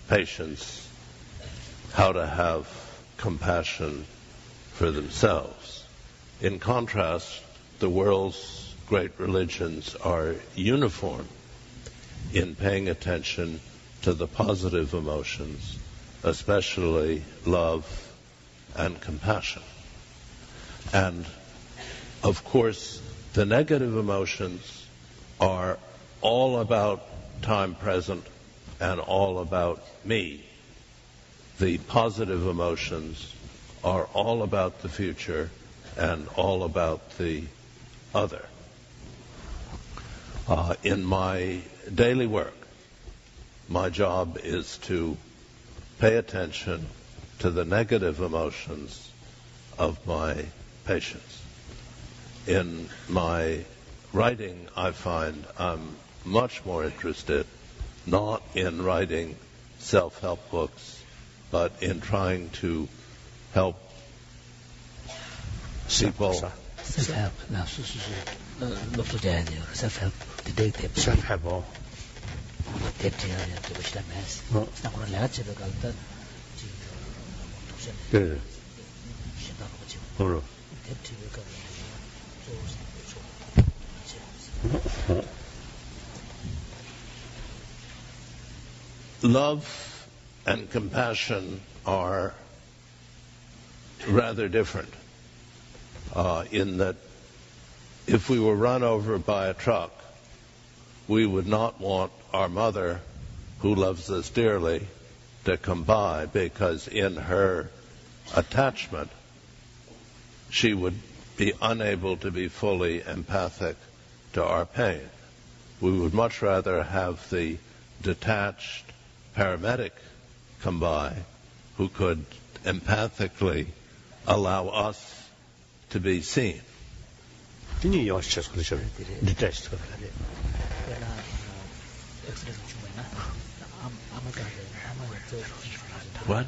patients how to have compassion for themselves. In contrast, the world's great religions are uniform in paying attention to the positive emotions, especially love and compassion. And, of course, the negative emotions are all about time present and all about me. The positive emotions are all about the future and all about the other. In my daily work, my job is to pay attention to the negative emotions of my patients. In my writing, I find I'm much more interested not in writing self-help books, but in trying to help people. Self-help. Now, look to the self-help. Self-help. Love and compassion are rather different in that if we were run over by a truck, we would not want our mother, who loves us dearly, to come by, because in her attachment, she would be unable to be fully empathic to our pain. We would much rather have the detached paramedic come by who could empathically allow us to be seen. Detached. What?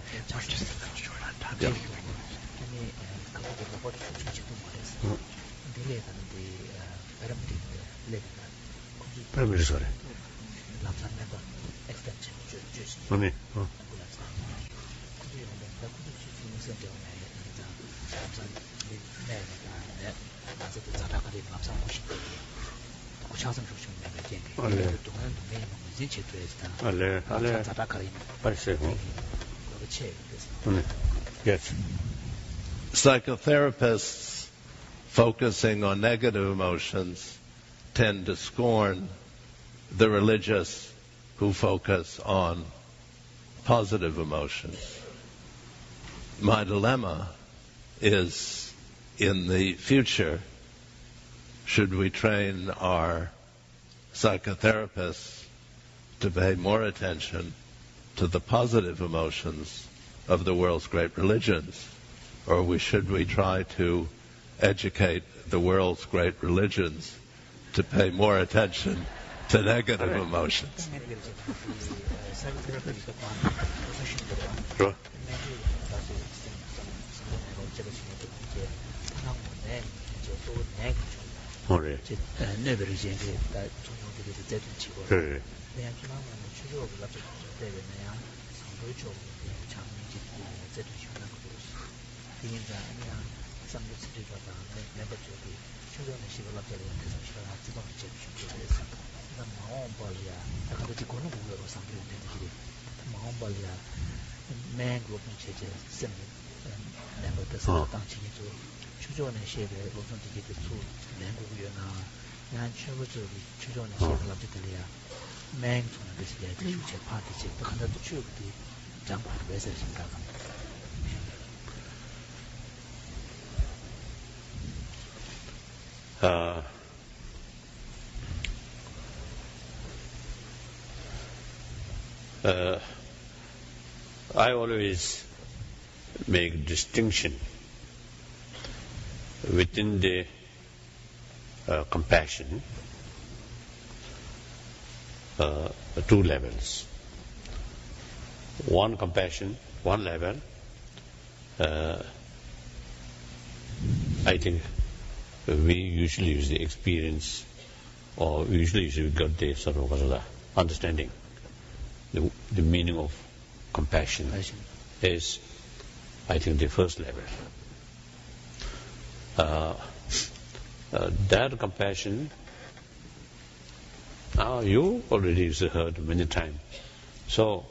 Yes. Psychotherapists focusing on negative emotions tend to scorn the religious who focus on positive emotions. My dilemma is, in the future, should we train our psychotherapists to pay more attention to the positive emotions of the world's great religions, or should we try to educate the world's great religions to pay more attention to negative emotions? Sure. 그래. 네버리 젠게 다 종료되게 되는 치고. 그래. 내가 지나면 추조를 갖다 되네요. 상도죠. 장미지 제도 주는 거고. 인자 아니야. 상도치료가 내가 저기 추조는 식을 갖다 되는 데서 시간 지방 제도 주고서. 나 마음벌이야. 약간 그 거는 뭐로 상도되는 게 마음벌이야. 맹그룹 체제 셈. 내가 그래서 당치기도 추조는 시에 로선 되게 수 맹국이나 난 최고적으로 추조는 시에 갖다들이야. 맹통은 그 시에 그 주체 파티지 또 하나도 추억이 장파를 왜서 생각합니다. I always make distinction within the compassion, two levels. One compassion, one level, I think we usually use the experience, or usually we got the sort of understanding. The meaning of compassion is, I think, the first level. That compassion, you already heard many times. So,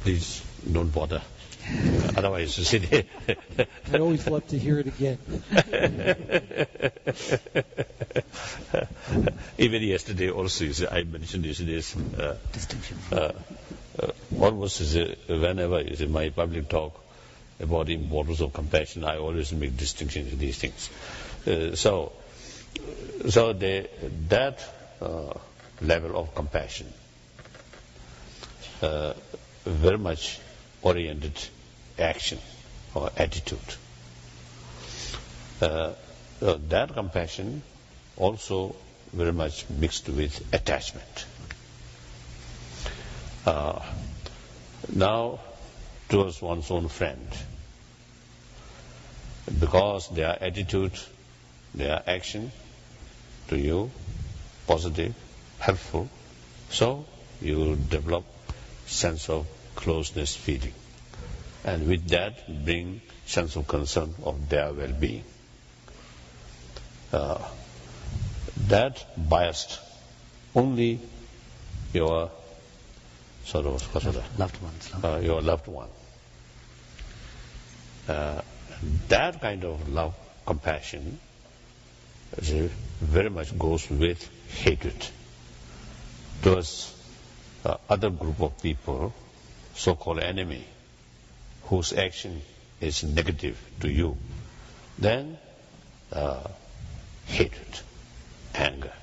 please don't bother. Otherwise, you sit here. I always love to hear it again. Even yesterday also, I mentioned this distinction. Almost whenever is in my public talk about the importance of compassion, I always make distinctions in these things. So that level of compassion, very much oriented action or attitude. That compassion also very much mixed with attachment. Now, towards one's own friend, because their attitude, their action to you, positive, helpful, so you develop sense of closeness feeling. And with that, bring sense of concern of their well-being. That biased only your sort of loved ones. Your loved one. That kind of love, compassion, very much goes with hatred towards other group of people, so-called enemy, whose action is negative to you. Then hatred, anger.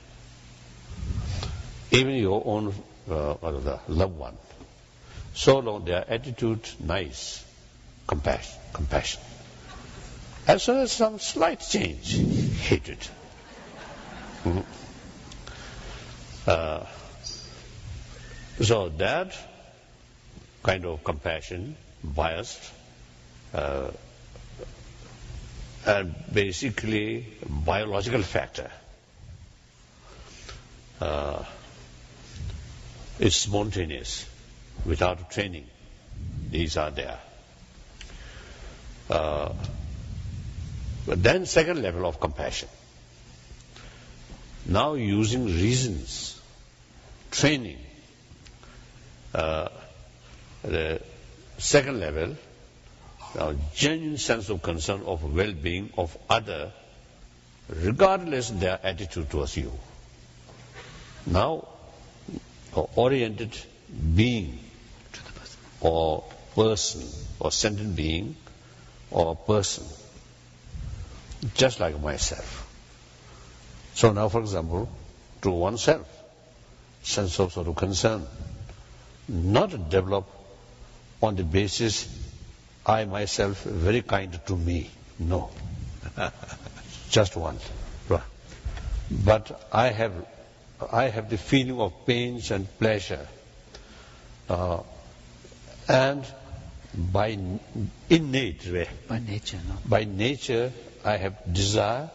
Even your own loved one, so long their attitude nice, compassion. As soon as some slight change, hatred. So that kind of compassion, biased, and basically biological factor, is spontaneous, without training. These are there. But then second level of compassion. Now using reasons, training. The second level, genuine sense of concern of well-being of other, regardless of their attitude towards you. Now, oriented being, or person, or sentient being, or person, just like myself. So now, for example, to oneself, sense of sort of concern, not develop on the basis I myself very kind to me. No. Just one. But I have the feeling of pains and pleasure. And by innate way, by nature, no? By nature, I have desire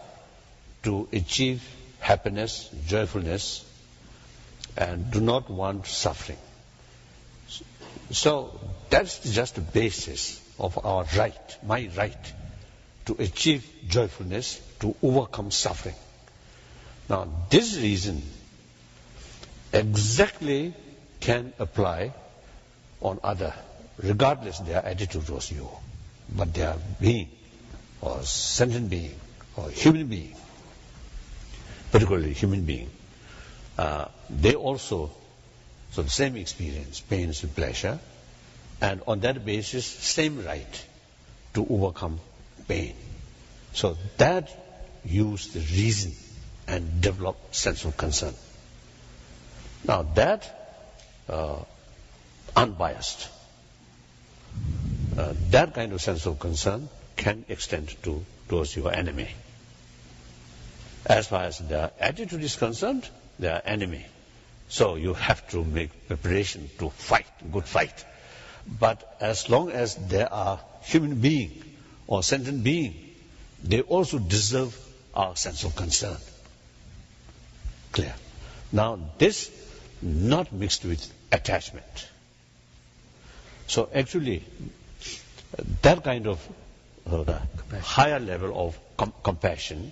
to achieve happiness, joyfulness, and do not want suffering. So that's just the basis of our right, my right, to achieve joyfulness, to overcome suffering. Now, this reason exactly can apply on other, regardless their attitude towards you, but their being, or sentient being, or human being, particularly human being, they also, so the same experience, pains and pleasure, and on that basis, same right to overcome pain. So that use the reason and develop sense of concern. Now that unbiased, that kind of sense of concern can extend towards your enemy. As far as their attitude is concerned, they are enemy. So you have to make preparation to fight, good fight. But as long as they are human being or sentient being, they also deserve our sense of concern. Clear? Now this not mixed with attachment. So actually, that kind of higher level of compassion,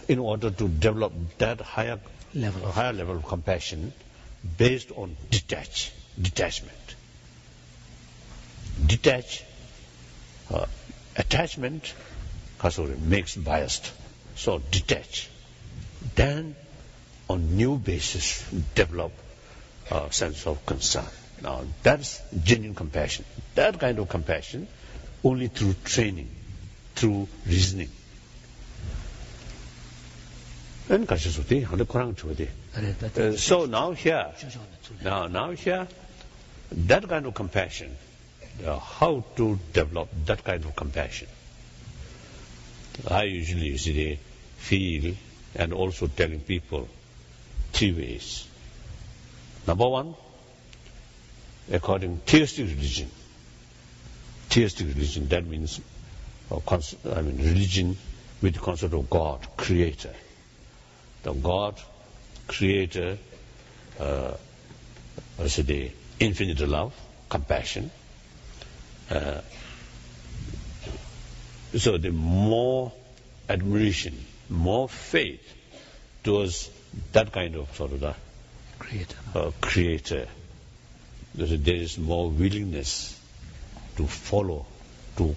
in order to develop that higher level of compassion based on detachment. Attachment makes biased. So detach. Then on new basis develop a sense of concern. Now that's genuine compassion. That kind of compassion only through training, through reasoning. So now here, that kind of compassion, how to develop that kind of compassion? I usually feel and also telling people 3 ways. Number one, according to theistic religion. Theistic religion, that means religion with the concept of God, creator. The God, creator, infinite love, compassion. So the more admiration, more faith towards that kind of creator. There is more willingness to follow, to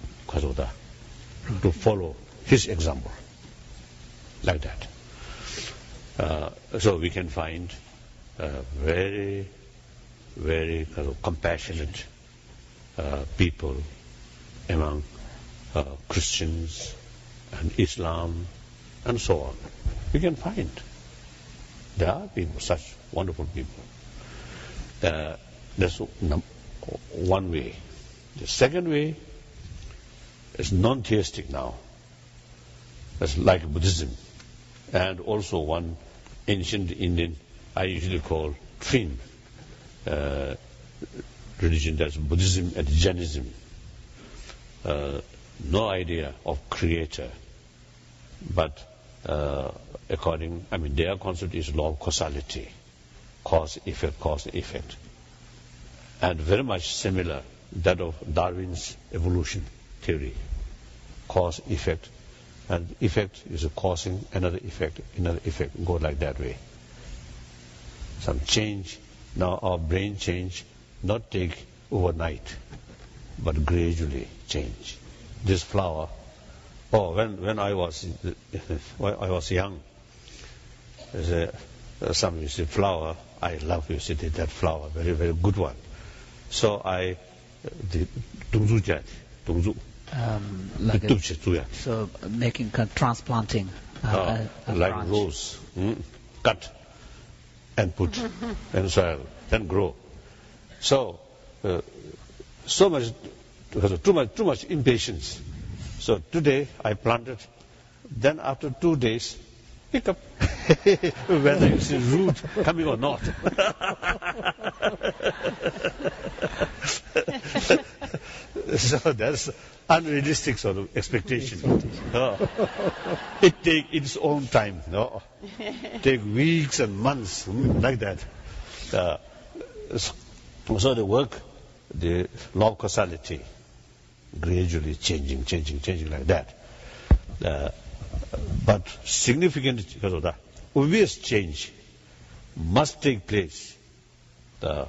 follow his example, like that. So we can find very, very compassionate people among Christians and Islam and so on. We can find there are people, such wonderful people. That's one way. The second way is non-theistic now. That's like Buddhism. And also one ancient Indian, I usually call twin religion, that's Buddhism and Jainism. No idea of creator, but their concept is law of causality, cause, effect, and very much similar that of Darwin's evolution theory, cause, effect, and effect is causing another effect, go like that way. Some change, now our brain change, not take overnight, but gradually change. This flower, when I was young, some you say flower, I love you say that flower, very, very good one. So I, so making transplanting like rose, cut and put in soil, then grow. So so much, too much impatience. So today I planted, then after 2 days, pick up whether it's a root coming or not. So that's unrealistic sort of expectation. It takes its own time. No, take weeks and months like that. So the work, the law of causality, gradually changing like that. But significant because of that, obvious change must take place. The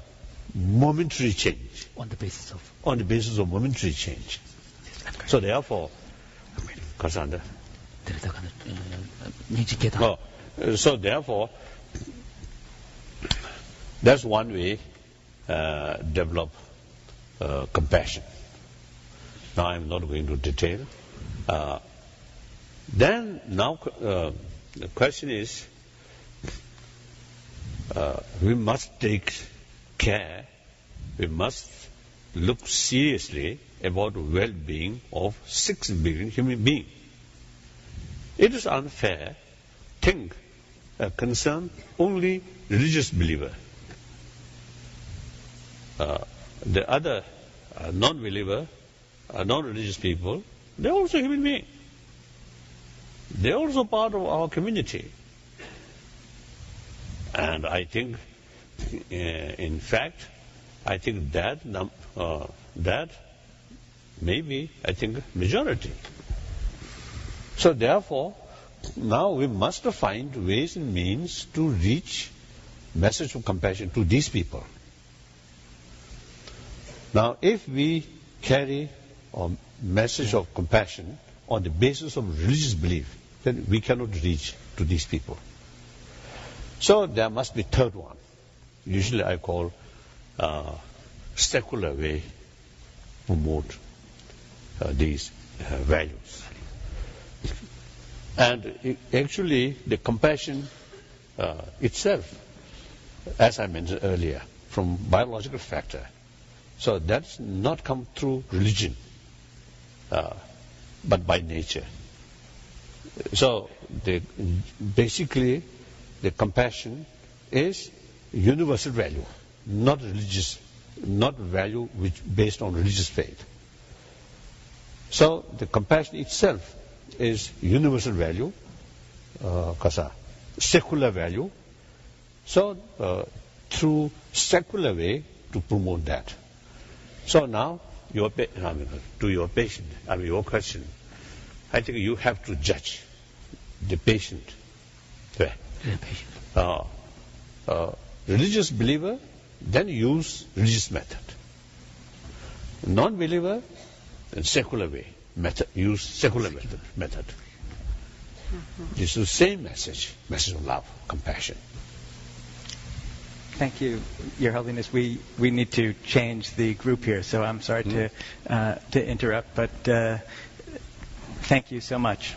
momentary change on the basis of momentary change. So therefore, Kasanda. So therefore, that's one way develop compassion. Now I'm not going to detail. Then now the question is, we must take care, we must look seriously about the well-being of 6 billion human beings. It is unfair to concern only religious believer. The other non-believer, non-religious people, they're also human beings. They're also part of our community. And I think, in fact, I think that maybe, I think, majority. So therefore, now we must find ways and means to reach message of compassion to these people. Now, if we carry a message of compassion on the basis of religious belief, then we cannot reach to these people. So there must be third one. Usually I call secular way to promote these values. And actually the compassion itself, as I mentioned earlier, from biological factor. So that's not come through religion, but by nature. So basically the compassion is universal value, not religious, not value which based on religious faith. So the compassion itself is universal value, secular value. So through secular way to promote that. So now to your patient, your question, I think you have to judge the patient. Religious believer, then use religious method. Non-believer, then secular way method. Use secular method. This is the same message of love, compassion. Thank you, Your Holiness. We need to change the group here, so I'm sorry to interrupt, but thank you so much.